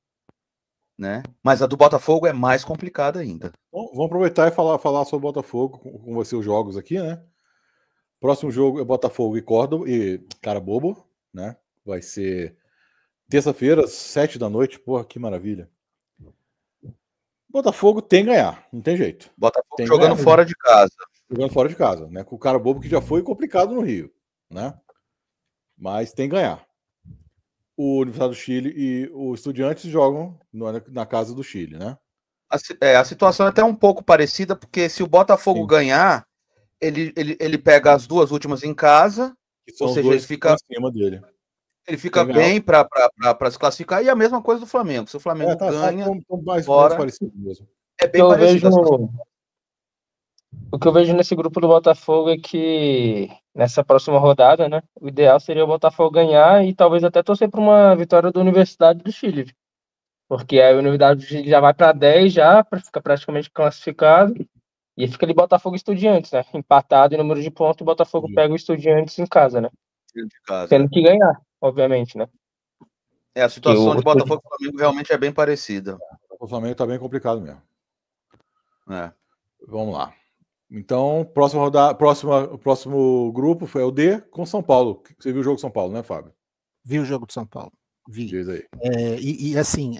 né? Mas a do Botafogo é mais complicada ainda. Bom, vamos aproveitar e falar sobre o Botafogo com você os jogos aqui, né? Próximo jogo é Botafogo e Córdoba e Carabobo, né? Vai ser terça-feira, 7 da noite. Porra, que maravilha. Botafogo tem que ganhar, não tem jeito. Botafogo tem jogando fora de casa. Jogando fora de casa, né? Com o Carabobo que já foi complicado no Rio, né? Mas tem que ganhar. O Universidade do Chile e o Estudiantes jogam na casa do Chile, né? A situação é até um pouco parecida, porque se o Botafogo ganhar, ele pega as 2 últimas em casa, ou seja, ele fica acima dele. Ele fica bem para se classificar, e a mesma coisa do Flamengo. Se o Flamengo ganha, mais parecido mesmo. É bem parecido. O que eu vejo nesse grupo do Botafogo é que nessa próxima rodada, né, o ideal seria o Botafogo ganhar e talvez até torcer para uma vitória da Universidade do Chile, porque aí a Universidade do Chile já vai para 10 já, para ficar praticamente classificado, e aí fica ali Botafogo e Estudiantes, né, empatado em número de pontos, o Botafogo pega o Estudiantes em casa, né, De casa. tendo que ganhar, obviamente, né. A situação de Botafogo e Flamengo realmente é bem parecida. O Flamengo tá bem complicado mesmo. É. Vamos lá. Então, próxima rodada, próximo grupo foi o D com São Paulo. Você viu o jogo de São Paulo, né, Fábio? Vi o jogo de São Paulo. Vi. Diz aí. Assim,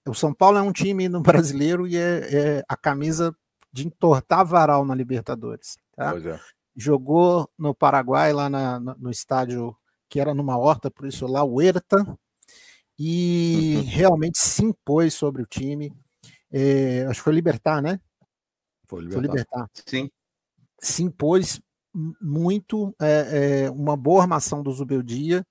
o São Paulo é um time no brasileiro e é a camisa de entortar varal na Libertadores. Tá? Pois é. Jogou no Paraguai, lá no estádio que era numa horta, por isso lá, o Huerta, e realmente se impôs sobre o time. Acho que foi Libertad, né? Foi Libertad. Sim. Se impôs muito, uma boa armação do Zubeldia,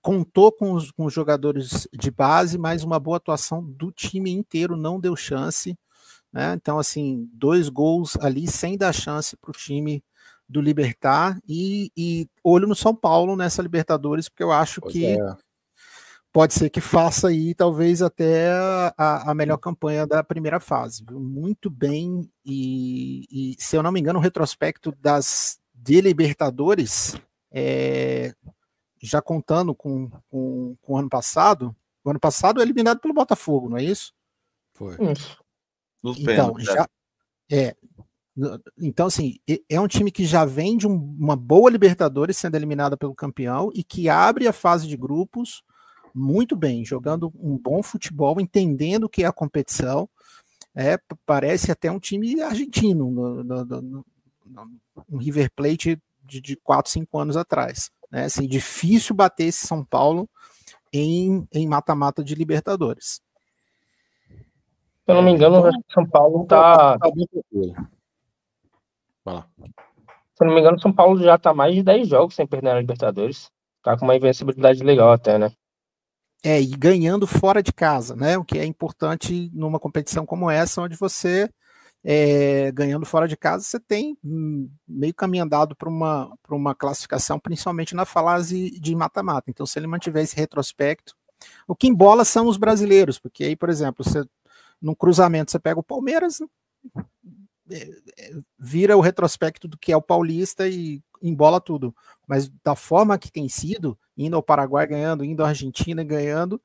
contou com os jogadores de base, mas uma boa atuação do time inteiro não deu chance, né? Então, assim, 2 gols ali sem dar chance para o time do Libertad e olho no São Paulo nessa Libertadores, porque eu acho que pode ser que faça aí talvez até a melhor campanha da primeira fase. Viu? Muito bem, e se eu não me engano, o retrospecto de Libertadores, já contando com o ano passado é eliminado pelo Botafogo, não é isso? Foi. Então, então, assim, é um time que já vem de uma boa Libertadores sendo eliminada pelo campeão e que abre a fase de grupos muito bem, jogando um bom futebol, entendendo o que é a competição. Parece até um time argentino, um River Plate de 4, 5 anos atrás. Né? Assim, difícil bater esse São Paulo em mata-mata de Libertadores. Se eu não me engano, o São Paulo tá bem tranquilo. Vai lá. Se eu não me engano, o São Paulo já tá mais de 10 jogos sem perder na Libertadores. Tá com uma invencibilidade legal até, né? E ganhando fora de casa, né? O que é importante numa competição como essa, onde você, ganhando fora de casa, você tem meio caminho andado para uma classificação, principalmente na fase de mata-mata. Então, se ele mantiver esse retrospecto, o que embola são os brasileiros, porque aí, por exemplo, num cruzamento você pega o Palmeiras, vira o retrospecto do que é o Paulista e embola tudo. Mas da forma que tem sido, indo ao Paraguai ganhando, indo à Argentina ganhando,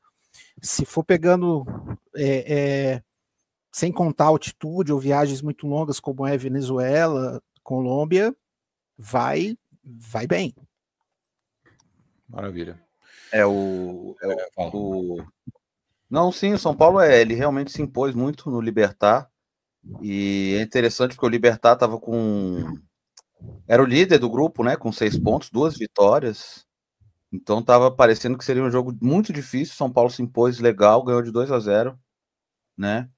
se for pegando sem contar altitude ou viagens muito longas como é Venezuela, Colômbia, vai bem. Maravilha. Não, sim, o São Paulo ele realmente se impôs muito no Libertad. E é interessante porque o Libertad estava era o líder do grupo, né? Com 6 pontos, 2 vitórias. Então estava parecendo que seria um jogo muito difícil. São Paulo se impôs legal, ganhou de 2-0, né?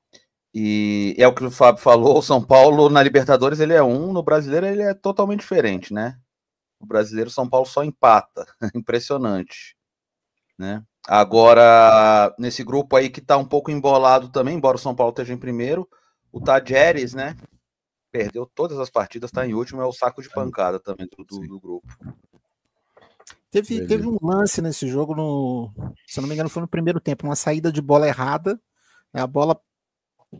E é o que o Fábio falou, o São Paulo na Libertadores ele é no Brasileiro ele é totalmente diferente, né? O Brasileiro São Paulo só empata, impressionante, né? Agora, nesse grupo aí que tá um pouco embolado também, embora o São Paulo esteja em primeiro, o Tajeres, né? Perdeu todas as partidas, tá em último, é o saco de pancada também do grupo. Teve um lance nesse jogo, se eu não me engano, foi no primeiro tempo, uma saída de bola errada, a bola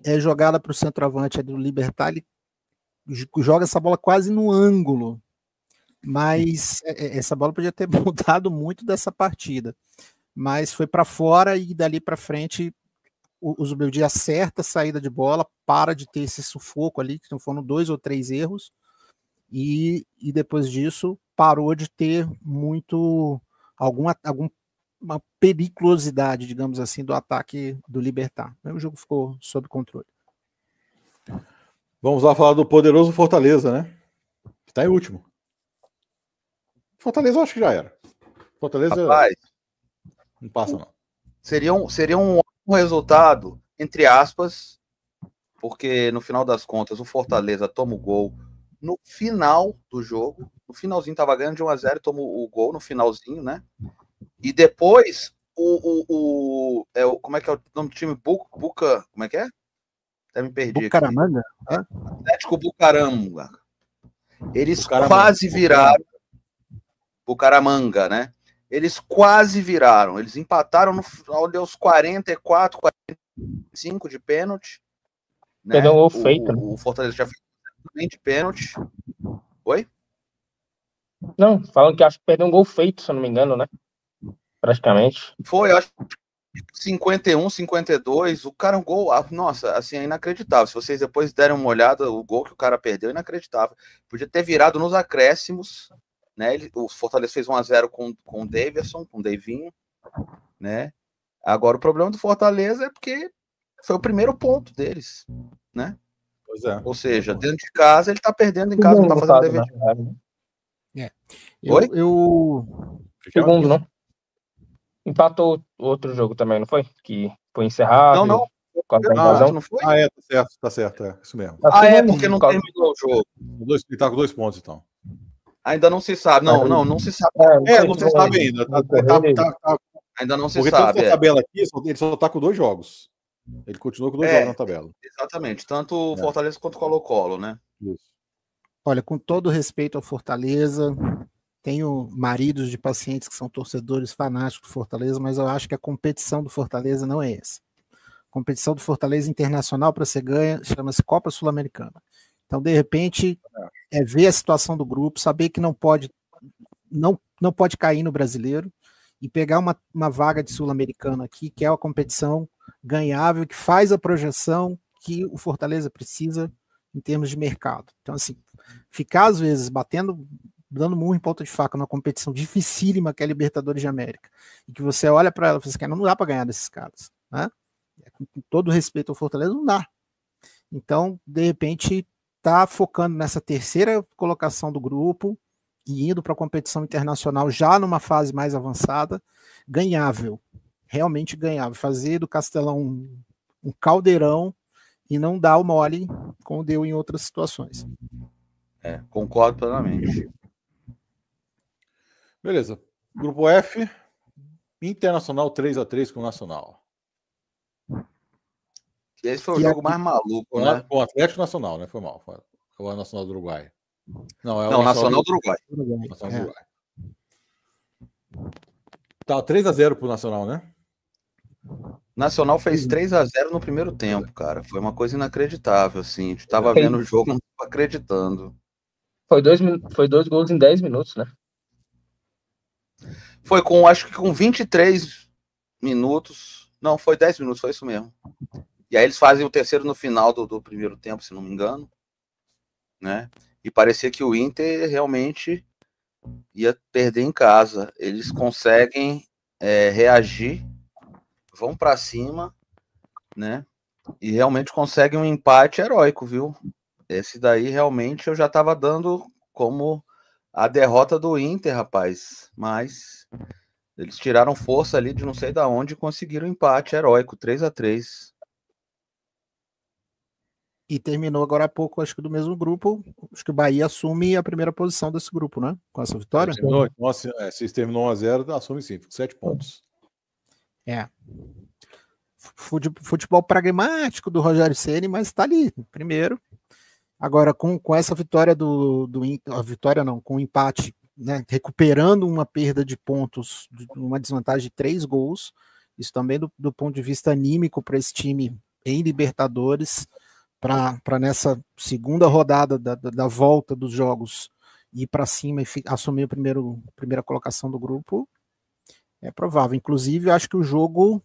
é jogada para o centroavante do Libertad, ele joga essa bola quase no ângulo, mas essa bola podia ter mudado muito dessa partida, mas foi para fora e dali para frente o Zubeldia acerta a saída de bola, para de ter esse sufoco ali, que foram 2 ou 3 erros, e depois disso parou de ter alguma periculosidade, digamos assim, do ataque do Libertad. O jogo ficou sob controle. Vamos lá falar do poderoso Fortaleza, né? Está em último. Fortaleza eu acho que já era. Fortaleza não passa não. Seria um resultado, entre aspas, porque no final das contas o Fortaleza toma o gol no final do jogo, no finalzinho tava ganhando de 1-0, toma o gol no finalzinho, né? E depois como é que é o nome do time? Buca, como é que é? Até me perdi. Bucaramanga? Atlético Bucaramanga. Eles Bucaramanga. quase viraram. Bucaramanga, né? Eles quase viraram. Eles empataram no final, deu os 44, 45 de pênalti. Né? Perdeu um gol feito. O Fortaleza já fez também de pênalti. Oi? Não, falam que acho que perdeu um gol feito, se eu não me engano, né? Praticamente. Foi, acho que 51, 52. O cara, um gol, nossa, assim, é inacreditável. Se vocês depois derem uma olhada, o gol que o cara perdeu é inacreditável. Podia ter virado nos acréscimos, né? O Fortaleza fez 1-0 com o Davidson, com o Davinho, né? Agora o problema do Fortaleza é porque foi o primeiro ponto deles, né? Pois é. Ou seja, dentro de casa ele tá perdendo em casa, não tá fazendo dever de casa. Oi? Segundo, não? Empatou outro jogo também, não foi? Que foi encerrado. Não. Não foi? Tá certo, é isso mesmo. Porque não terminou o jogo. Ele tá com 2 pontos, então. Ainda não se sabe. Não se sabe. Não se sabe ainda. Ainda não se porque sabe. Porque a tabela aqui, ele só tá com 2 jogos. Ele continua com 2 jogos na tabela. Exatamente. Tanto o Fortaleza quanto o Colo-Colo, né? Isso. Olha, com todo respeito ao Fortaleza, tenho maridos de pacientes que são torcedores fanáticos do Fortaleza, mas eu acho que a competição do Fortaleza não é essa. A competição do Fortaleza internacional para ser ganha chama-se Copa Sul-Americana. Então, de repente, é ver a situação do grupo, saber que não pode cair no brasileiro e pegar uma vaga de Sul-Americana aqui, que é uma competição ganhável, que faz a projeção que o Fortaleza precisa em termos de mercado. Então, assim, ficar às vezes dando murro em ponta de faca numa competição dificílima que é a Libertadores de América, e que você olha para ela e fala assim, não dá para ganhar desses caras, né? Com todo respeito ao Fortaleza, não dá. Então, de repente, tá focando nessa terceira colocação do grupo e indo para a competição internacional já numa fase mais avançada, ganhável, realmente ganhável, fazer do Castelão um caldeirão e não dar o mole como deu em outras situações. Concordo plenamente. Beleza. Grupo F, Internacional 3-3 com o Nacional. Esse foi o jogo mais maluco, né? Com o Atlético Nacional, né? Foi mal. Foi o Nacional do Uruguai. Não, é o Nacional do Uruguai. Nacional do Uruguai. Tá, 3-0 pro Nacional, né? Nacional fez 3-0 no primeiro tempo, cara. Foi uma coisa inacreditável, assim. A gente tava vendo o jogo, não tava acreditando. Foi 2 gols em 10 minutos, né? Foi acho que com 23 minutos. Não, foi 10 minutos, foi isso mesmo. E aí eles fazem o terceiro no final do primeiro tempo, se não me engano. Né? E parecia que o Inter realmente ia perder em casa. Eles conseguem reagir, vão para cima, né? E realmente conseguem um empate heróico, viu? Esse daí realmente eu já estava dando como a derrota do Inter, rapaz. Mas eles tiraram força ali de não sei da onde e conseguiram um empate heróico, 3-3. E terminou agora há pouco, acho que do mesmo grupo. Acho que o Bahia assume a primeira posição desse grupo, né? Com essa vitória. Se terminou 1-0, assume sim, 7 pontos. Futebol pragmático do Rogério Ceni, mas está ali, primeiro. Agora, com essa vitória com o empate, né, recuperando uma perda de pontos, uma desvantagem de 3 gols, isso também do ponto de vista anímico para esse time em Libertadores, para nessa segunda rodada da volta dos jogos ir para cima e assumir a primeira colocação do grupo, é provável. Inclusive, acho que o jogo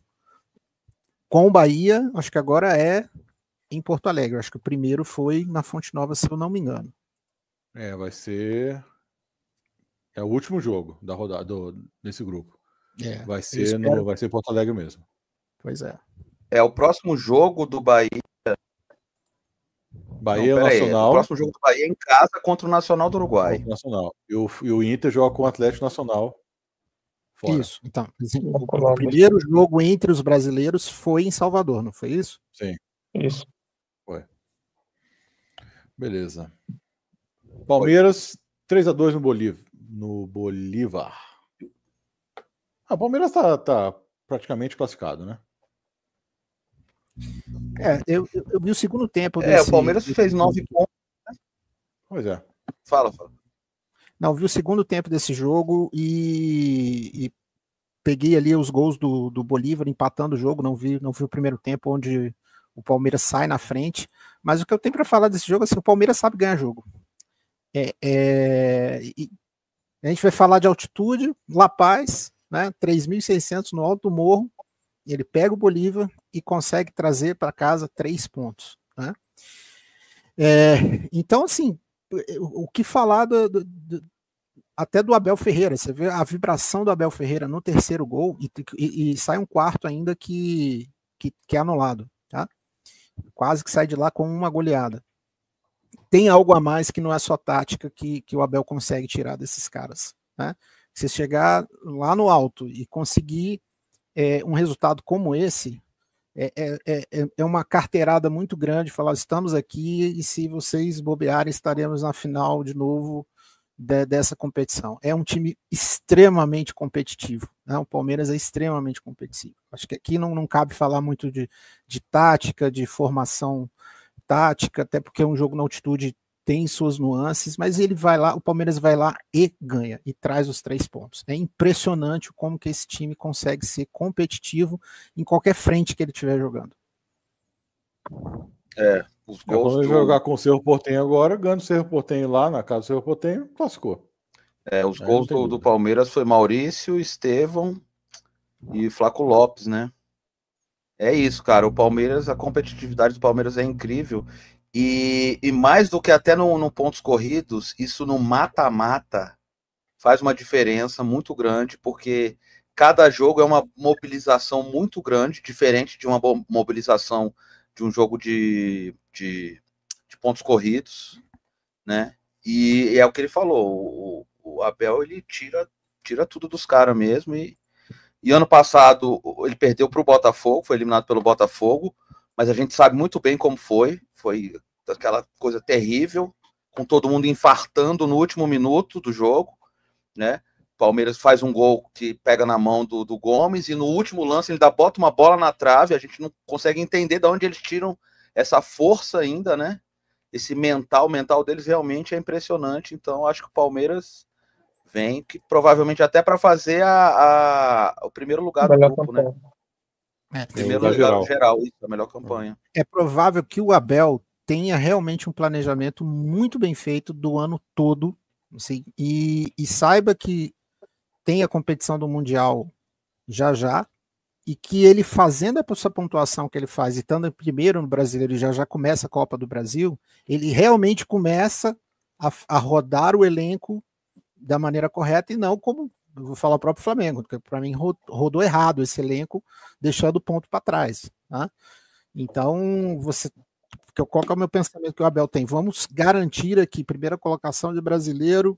com o Bahia, acho que agora é em Porto Alegre. Acho que o primeiro foi na Fonte Nova, se eu não me engano. Vai ser... É o último jogo da rodada desse grupo. Vai ser em Porto Alegre mesmo. Pois é. É o próximo jogo do Bahia. Nacional. O próximo jogo do Bahia é em casa contra o Nacional do Uruguai. Nacional. E o Inter joga com o Atlético Nacional. Fora. Isso. Então, o primeiro jogo entre os brasileiros foi em Salvador, não foi isso? Sim. Isso. Foi. Beleza. Palmeiras 3-2 no Bolívar. O Palmeiras tá praticamente classificado, né? Eu vi o segundo tempo. O Palmeiras fez 9 pontos, Pois é. Fala. Não, vi o segundo tempo desse jogo e peguei ali os gols do Bolívar empatando o jogo, não vi o primeiro tempo onde o Palmeiras sai na frente, mas o que eu tenho para falar desse jogo é assim, o Palmeiras sabe ganhar jogo. A gente vai falar de altitude, La Paz, né, 3.600 no alto do morro, ele pega o Bolívar e consegue trazer para casa 3 pontos. Né? Então, assim, o que falar até do Abel Ferreira, você vê a vibração do Abel Ferreira no terceiro gol e sai um quarto ainda que é anulado, tá? Quase que sai de lá com uma goleada. Tem algo a mais que não é só tática que o Abel consegue tirar desses caras, né? Se chegar lá no alto e conseguir um resultado como esse, é uma carteirada muito grande, falar, estamos aqui e se vocês bobearem, estaremos na final de novo dessa competição. É um time extremamente competitivo, né? O Palmeiras é extremamente competitivo. Acho que aqui não cabe falar muito de tática, de formação tática, até porque um jogo na altitude tem suas nuances, mas ele vai lá, o Palmeiras vai lá e ganha, e traz os 3 pontos. É impressionante como que esse time consegue ser competitivo em qualquer frente que ele estiver jogando. Os gols quando ele jogar com o Cerro Porteño agora, ganha o Cerro Porteño lá na casa do Cerro Porteño, classificou. Os gols do Palmeiras foi Maurício, Estevão e Flaco Lopes, né? É isso, cara. O Palmeiras, a competitividade do Palmeiras é incrível. E mais do que até no pontos corridos, isso no mata-mata faz uma diferença muito grande, porque cada jogo é uma mobilização muito grande, diferente de uma mobilização de um jogo de pontos corridos, né? E é o que ele falou, o Abel, ele tira tudo dos caras mesmo, e ano passado ele perdeu para o Botafogo, foi eliminado pelo Botafogo, mas a gente sabe muito bem como foi aquela coisa terrível, com todo mundo infartando no último minuto do jogo, né? Palmeiras faz um gol que pega na mão do Gomes, e no último lance ele bota uma bola na trave, a gente não consegue entender de onde eles tiram essa força ainda, né? Esse mental deles realmente é impressionante. Então acho que o Palmeiras vem que provavelmente até para fazer o primeiro lugar do grupo, né? Primeiro lugar geral, isso, a melhor campanha. É provável que o Abel tenha realmente um planejamento muito bem feito do ano todo, assim, e saiba que tem a competição do Mundial já, e que ele fazendo essa pontuação que ele faz e estando em primeiro no Brasileiro e já começa a Copa do Brasil, ele realmente começa a rodar o elenco da maneira correta, e não como, eu vou falar o próprio Flamengo, porque para mim rodou errado esse elenco, deixando o ponto para trás. Tá? Então, qual que é o meu pensamento que o Abel tem? Vamos garantir aqui primeira colocação de Brasileiro,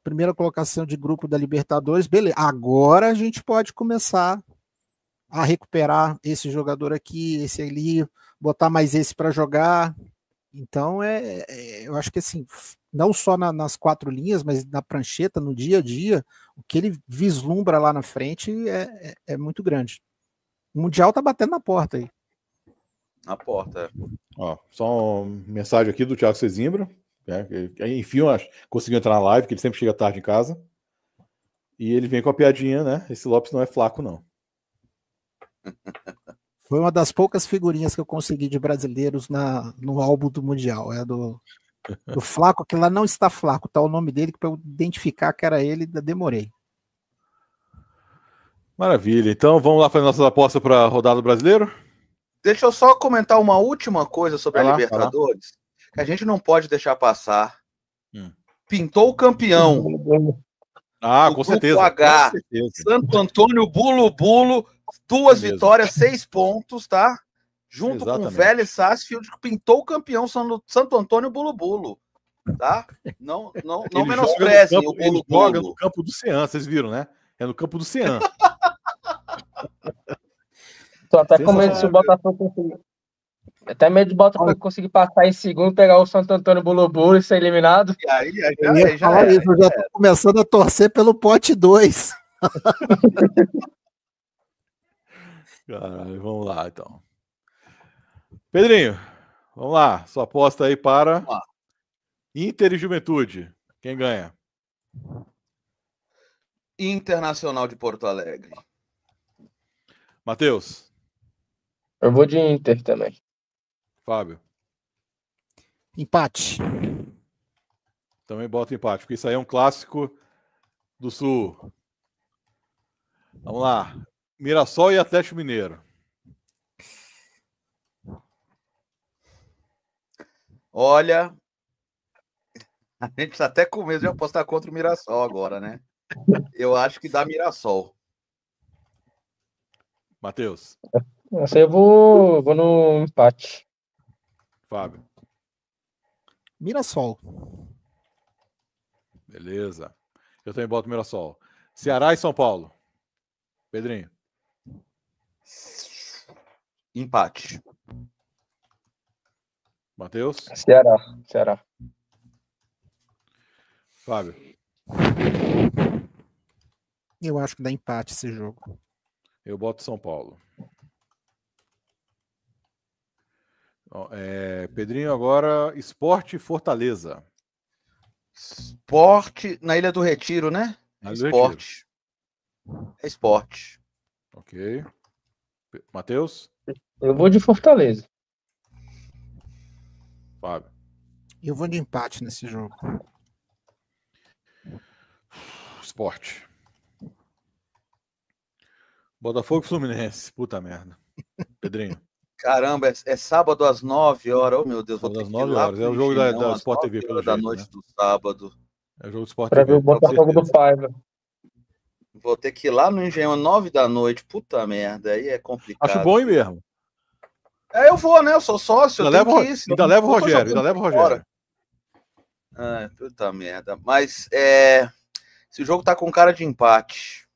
primeira colocação de grupo da Libertadores, beleza. Agora a gente pode começar a recuperar esse jogador aqui, esse ali, botar mais esse para jogar. Então, eu acho que assim, não só nas 4 linhas, mas na prancheta, no dia a dia, o que ele vislumbra lá na frente é muito grande. O Mundial tá batendo na porta aí. Na porta, Ó, só uma mensagem aqui do Thiago Cezimbra. Enfim, conseguiu entrar na live, que ele sempre chega tarde em casa. E ele vem com a piadinha, né? Esse Lopes não é flaco, não. Foi uma das poucas figurinhas que eu consegui de brasileiros no álbum do Mundial. Do Flaco, que lá não está Flaco, tá o nome dele, que para eu identificar que era ele, demorei. Maravilha. Então vamos lá fazer nossas apostas para a rodada brasileiro? Deixa eu só comentar uma última coisa sobre a Libertadores, que a gente não pode deixar passar. Pintou o campeão. Com certeza. H, Santo Antônio Bulo, 2 vitórias, 6 pontos, tá? Junto com o Vélez Sarsfield, que pintou o campeão Santo Antônio Bulo, tá? Não menosprezem o Bulo. Ele joga no campo do Cean, vocês viram, né? É no campo do Cean. Tô até com medo se o Botafogo conseguir. Até medo de Botafogo conseguir passar em segundo, pegar o Santo Antônio Bulo e ser eliminado. E aí eu já tô começando a torcer pelo pote 2. Caralho, vamos lá, então. Pedrinho, vamos lá. Sua aposta aí para Inter e Juventude. Quem ganha? Internacional de Porto Alegre. Matheus. Eu vou de Inter também. Fábio. Empate. Também bota empate, porque isso aí é um clássico do Sul. Vamos lá. Mirassol e Atlético Mineiro. Olha, a gente tá até com medo de apostar contra o Mirassol agora, né? Eu acho que dá Mirassol. Matheus. Essa aí eu vou no empate. Fábio. Mirassol. Beleza. Eu também boto Mirassol. Ceará e São Paulo. Pedrinho. Empate. Matheus. Ceará. Fábio. Eu acho que dá empate esse jogo. Eu boto São Paulo. Pedrinho, agora Sport e Fortaleza. Sport na Ilha do Retiro, né? Na Ilha do Sport. É Sport. Ok. Matheus. Eu vou de Fortaleza. Fábio. Eu vou de empate nesse jogo. Sport. Botafogo e Fluminense. Puta merda. Pedrinho. Caramba, é sábado às 9 horas. Oh, meu Deus, vou ter Às que ir 9 lá horas. É o pro jogo Engenhão, da às Sport 9 TV, pelo horas da jeito, noite né? do sábado. É o jogo do Sport Pra TV. ver o Botafogo do Paiva. Vou ter que ir lá no Engenhão às 9 da noite. Puta merda, aí é complicado. Acho bom ir mesmo. Eu vou, né? Eu sou sócio, Ainda eu tenho leva, que ir. ainda leva o Rogério. Ainda leva o Rogério. Puta merda. Mas esse jogo tá com cara de empate.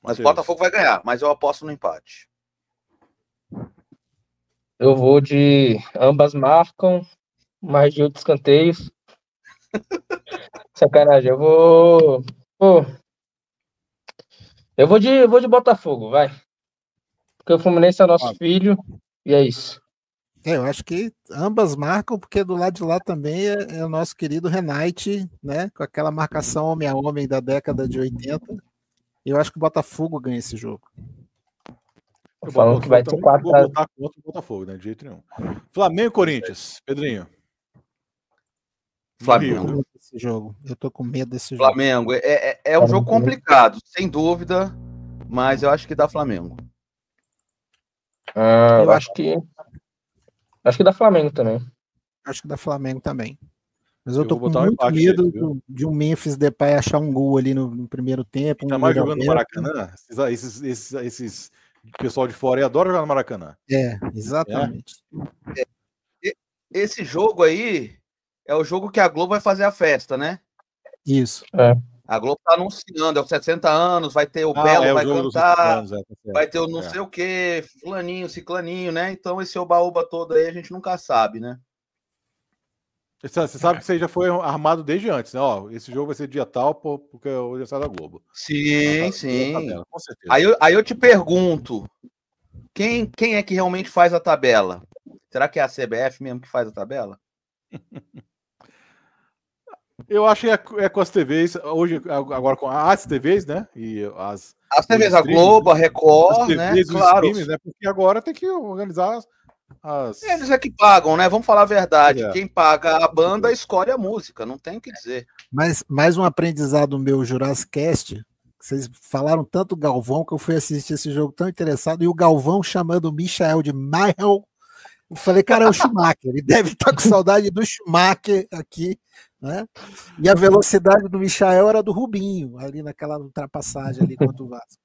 Mas o Botafogo vai ganhar, mas eu aposto no empate. Eu vou de ambas marcam, mais de 8 escanteios. Sacanagem, eu vou. Pô, eu vou de Botafogo, vai. Porque o Fluminense é nosso filho e é isso. Eu acho que ambas marcam, porque do lado de lá também é o nosso querido Renate, né? Com aquela marcação homem a homem da década de 80. Eu acho que o Botafogo ganha esse jogo. Eu falando que vai ter 4. Vou botar contra o Botafogo, né? De jeito nenhum. Flamengo e Corinthians. Pedrinho. Flamengo. Eu tô com medo desse jogo. Flamengo. É um jogo complicado, sem dúvida, mas eu acho que dá Flamengo. Eu acho que dá Flamengo também. Acho que dá Flamengo também. Mas eu tô com botar muito medo nesse, de um Memphis Depay achar um gol ali no primeiro tempo. Tá mais jogando no Maracanã. Esses pessoal de fora aí adora jogar no Maracanã. Exatamente. Esse jogo aí é o jogo que a Globo vai fazer a festa, né? Isso. A Globo tá anunciando, é os 60 anos, vai ter o Belo, vai cantar, vai ter o não sei o quê, fulaninho, ciclaninho, né? Então esse oba-oba todo aí a gente nunca sabe, né? Você sabe que você já foi armado desde antes, né? Ó, esse jogo vai ser dia tal, porque hoje é sai da Globo. Sim, sim. Tabela, com certeza. Aí eu te pergunto, quem é que realmente faz a tabela? Será que é a CBF mesmo que faz a tabela? Eu acho que é com as TVs, hoje, agora com as TVs, né? E as TVs, a Globo, a Record, as TVs, né? Claro. Streams, né? Porque agora tem que organizar as... Eles é que pagam, né? Vamos falar a verdade. Quem paga a banda escolhe a música, não tem o que dizer. Mas mais um aprendizado meu, Jurassic Cast. Vocês falaram tanto do Galvão que eu fui assistir esse jogo tão interessado, e o Galvão chamando o Michael de Michael. Eu falei, cara, é o Schumacher, ele deve estar com saudade do Schumacher aqui, né? E a velocidade do Michael era do Rubinho, ali naquela ultrapassagem ali contra o Vasco.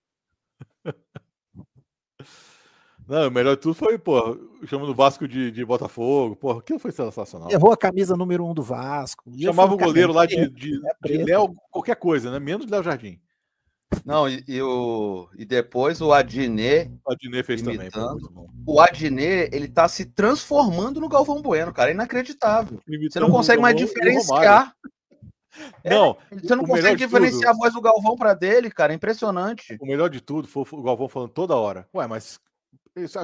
Não, o melhor de tudo foi, pô, chamando o Vasco de Botafogo, pô, aquilo foi sensacional. Errou a camisa número 1 do Vasco. Chamava o goleiro lá de Léo, qualquer coisa, né? Menos Léo Jardim. Não, e depois o Adnet. O Adnet fez imitando. Também. O Adnet, ele tá se transformando no Galvão Bueno, cara. É inacreditável. Você não consegue mais diferenciar. Não, você não consegue diferenciar a voz do Galvão pra dele, cara. É impressionante. O melhor de tudo foi o Galvão falando toda hora. Ué, mas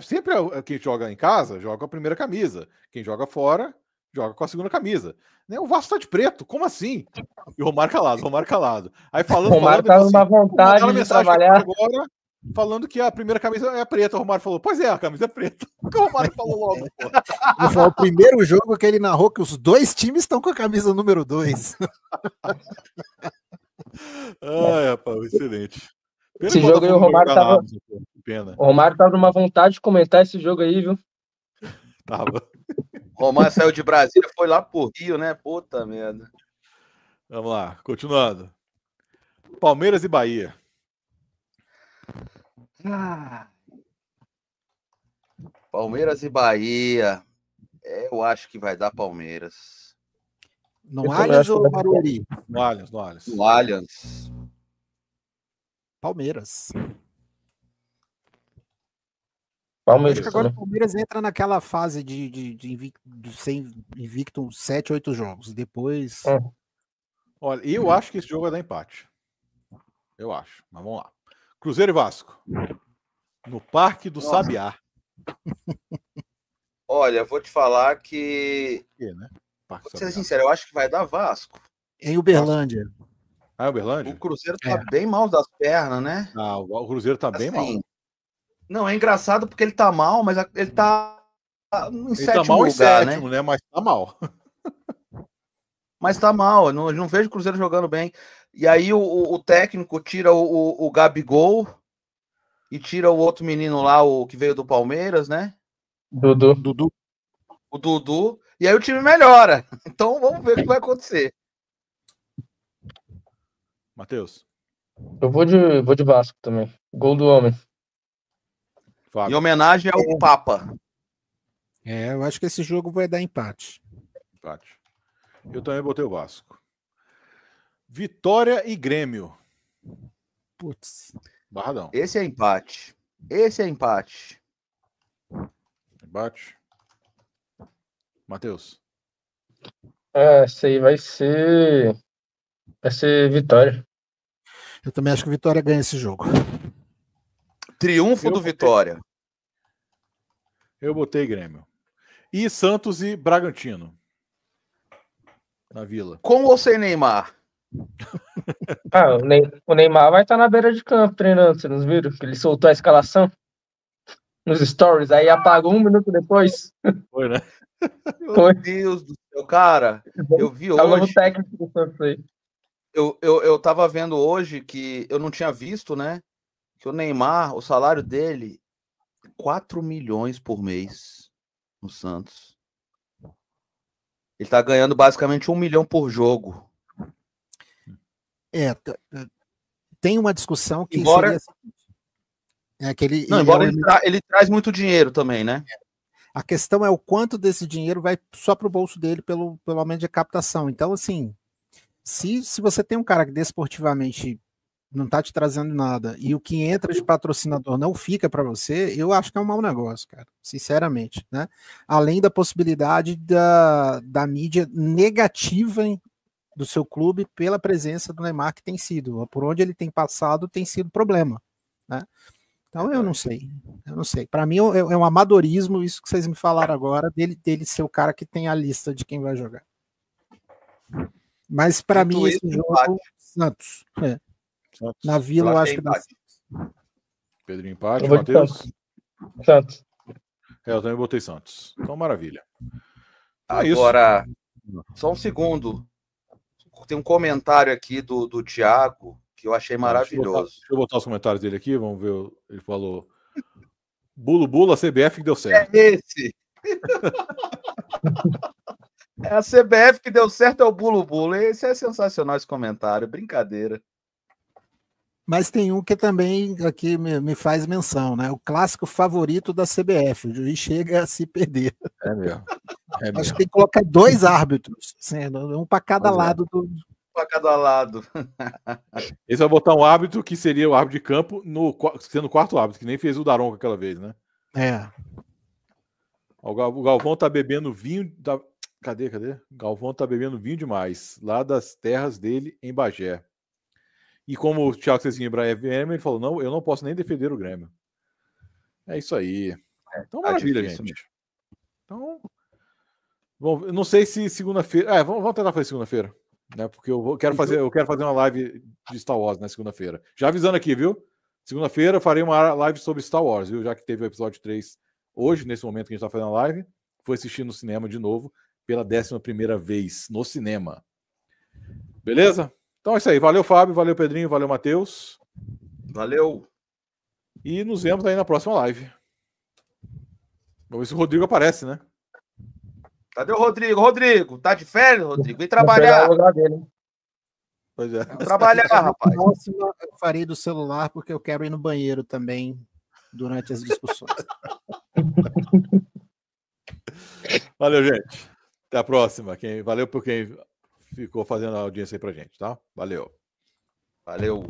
sempre quem joga em casa joga a primeira camisa. Quem joga fora joga com a segunda camisa. Né? O Vasco tá de preto, como assim? E o Romário calado. Aí falando, Romário tava numa vontade de mensagem trabalhar. agora, falando que a primeira camisa é preta. O Romário falou, pois é, a camisa é preta. O que o Romário falou logo, pô? Ele falou, o primeiro jogo que ele narrou que os dois times estão com a camisa número 2. Ai, rapaz, excelente. Esse jogo aí o Romário tava... Pena. O Romário tava numa vontade de comentar esse jogo aí, viu? Tava. O Romário saiu de Brasília, foi lá pro Rio, né? Puta merda. Vamos lá, continuando. Palmeiras e Bahia. Palmeiras e Bahia. Eu acho que vai dar Palmeiras. No Allianz ou no Barueri? No Allianz, no Allianz. No Allianz. Palmeiras. Palmeiras. Acho que agora o Palmeiras entra naquela fase de invicto 7, 8 jogos. Depois. Olha, eu acho que esse jogo vai dar empate. Eu acho. Mas vamos lá. Cruzeiro e Vasco. No Parque do Sabiá. Olha, vou te falar que. Né? Vou ser sincero, eu acho que vai dar Vasco. Em Uberlândia. Ah, Uberlândia? O Cruzeiro tá bem mal das pernas, né? Ah, o Cruzeiro tá bem mal. Não, é engraçado porque ele tá mal, mas ele tá em sétimo mal em lugar, sétimo, né? Mas tá mal. Mas tá mal, eu não vejo o Cruzeiro jogando bem. E aí o técnico tira o Gabigol e tira o outro menino lá, o que veio do Palmeiras, né? Dudu. O Dudu. E aí o time melhora. Então vamos ver o que vai acontecer. Matheus. Eu vou de Vasco também. Gol do homem. Fábio. Em homenagem ao Papa. Eu acho que esse jogo vai dar empate. Eu também botei o Vasco. Vitória e Grêmio. Putz. Barradão. Esse é empate. Empate. Matheus. Esse aí vai ser Vitória. Eu também acho que o Vitória ganha esse jogo. Triunfo do Vitória. Eu botei Grêmio. E Santos e Bragantino. Na Vila. Com ou sem Neymar? O Neymar vai estar na beira de campo treinando, vocês não viram? Que ele soltou a escalação nos stories, aí apagou 1 minuto depois. Foi, né? Meu Deus do céu, cara. Eu vi hoje. É o novo técnico do Santos aí. Eu tava vendo hoje que eu não tinha visto, né? Que o Neymar, o salário dele, 4 milhões por mês no Santos. Ele tá ganhando basicamente 1 milhão por jogo. Tem uma discussão que embora ele traz muito dinheiro também, né? A questão é o quanto desse dinheiro vai só pro bolso dele pelo aumento de captação. Então, assim, se você tem um cara que desportivamente não tá te trazendo nada e o que entra de patrocinador não fica para você, eu acho que é um mau negócio, cara, sinceramente, né? Além da possibilidade da mídia negativa do seu clube pela presença do Neymar, que tem sido, por onde ele tem passado, tem sido problema, né? Então eu não sei. Para mim é um amadorismo isso que vocês me falaram agora, dele ser o cara que tem a lista de quem vai jogar. Mas para mim esse jogo Santos. Na Vila eu acho que dá. Pedro empate, Matheus. Santos. Eu também botei Santos. Então maravilha. Agora, só um segundo. Tem um comentário aqui do Thiago que eu achei maravilhoso. Deixa eu botar os comentários dele aqui, vamos ver. Ele falou: Bulo, a CBF que deu certo. É esse. É a CBF que deu certo, é o Bulo. Esse é sensacional, esse comentário. Brincadeira. Mas tem um que também aqui me faz menção, né? O clássico favorito da CBF. O juiz chega a se perder. É mesmo. Acho que tem que colocar 2 árbitros, assim, um para cada lado do. Para cada lado. Esse vai botar um árbitro que seria o árbitro de campo, sendo o quarto árbitro, que nem fez o Daronco aquela vez, né? O Galvão tá bebendo vinho. Cadê? O Galvão tá bebendo vinho demais, lá das terras dele em Bagé. E como o Thiago Cezinha é Grêmio, ele falou: não, eu não posso nem defender o Grêmio. É isso aí. Então, maravilha, gente. Então, Bom, eu não sei se segunda-feira. Vamos tentar fazer segunda-feira, né? Porque eu quero fazer uma live de Star Wars na segunda-feira. Já avisando aqui, viu? Segunda-feira eu farei uma live sobre Star Wars, viu? Já que teve o episódio 3 hoje, nesse momento que a gente está fazendo a live. Foi assistir no cinema de novo, pela 11ª vez no cinema. Beleza? Então é isso aí. Valeu, Fábio. Valeu, Pedrinho. Valeu, Matheus. Valeu. E nos vemos aí na próxima live. Vamos ver se o Rodrigo aparece, né? Cadê o Rodrigo? Rodrigo, tá de férias, Rodrigo? Vem Vou pegar trabalhar. o lugar dele. Pois é. Vem trabalhar, rapaz. Próxima eu farei do celular, porque eu quero ir no banheiro também durante as discussões. Valeu, gente. Até a próxima. Valeu por quem ficou fazendo a audiência aí pra gente, tá? Valeu. Valeu.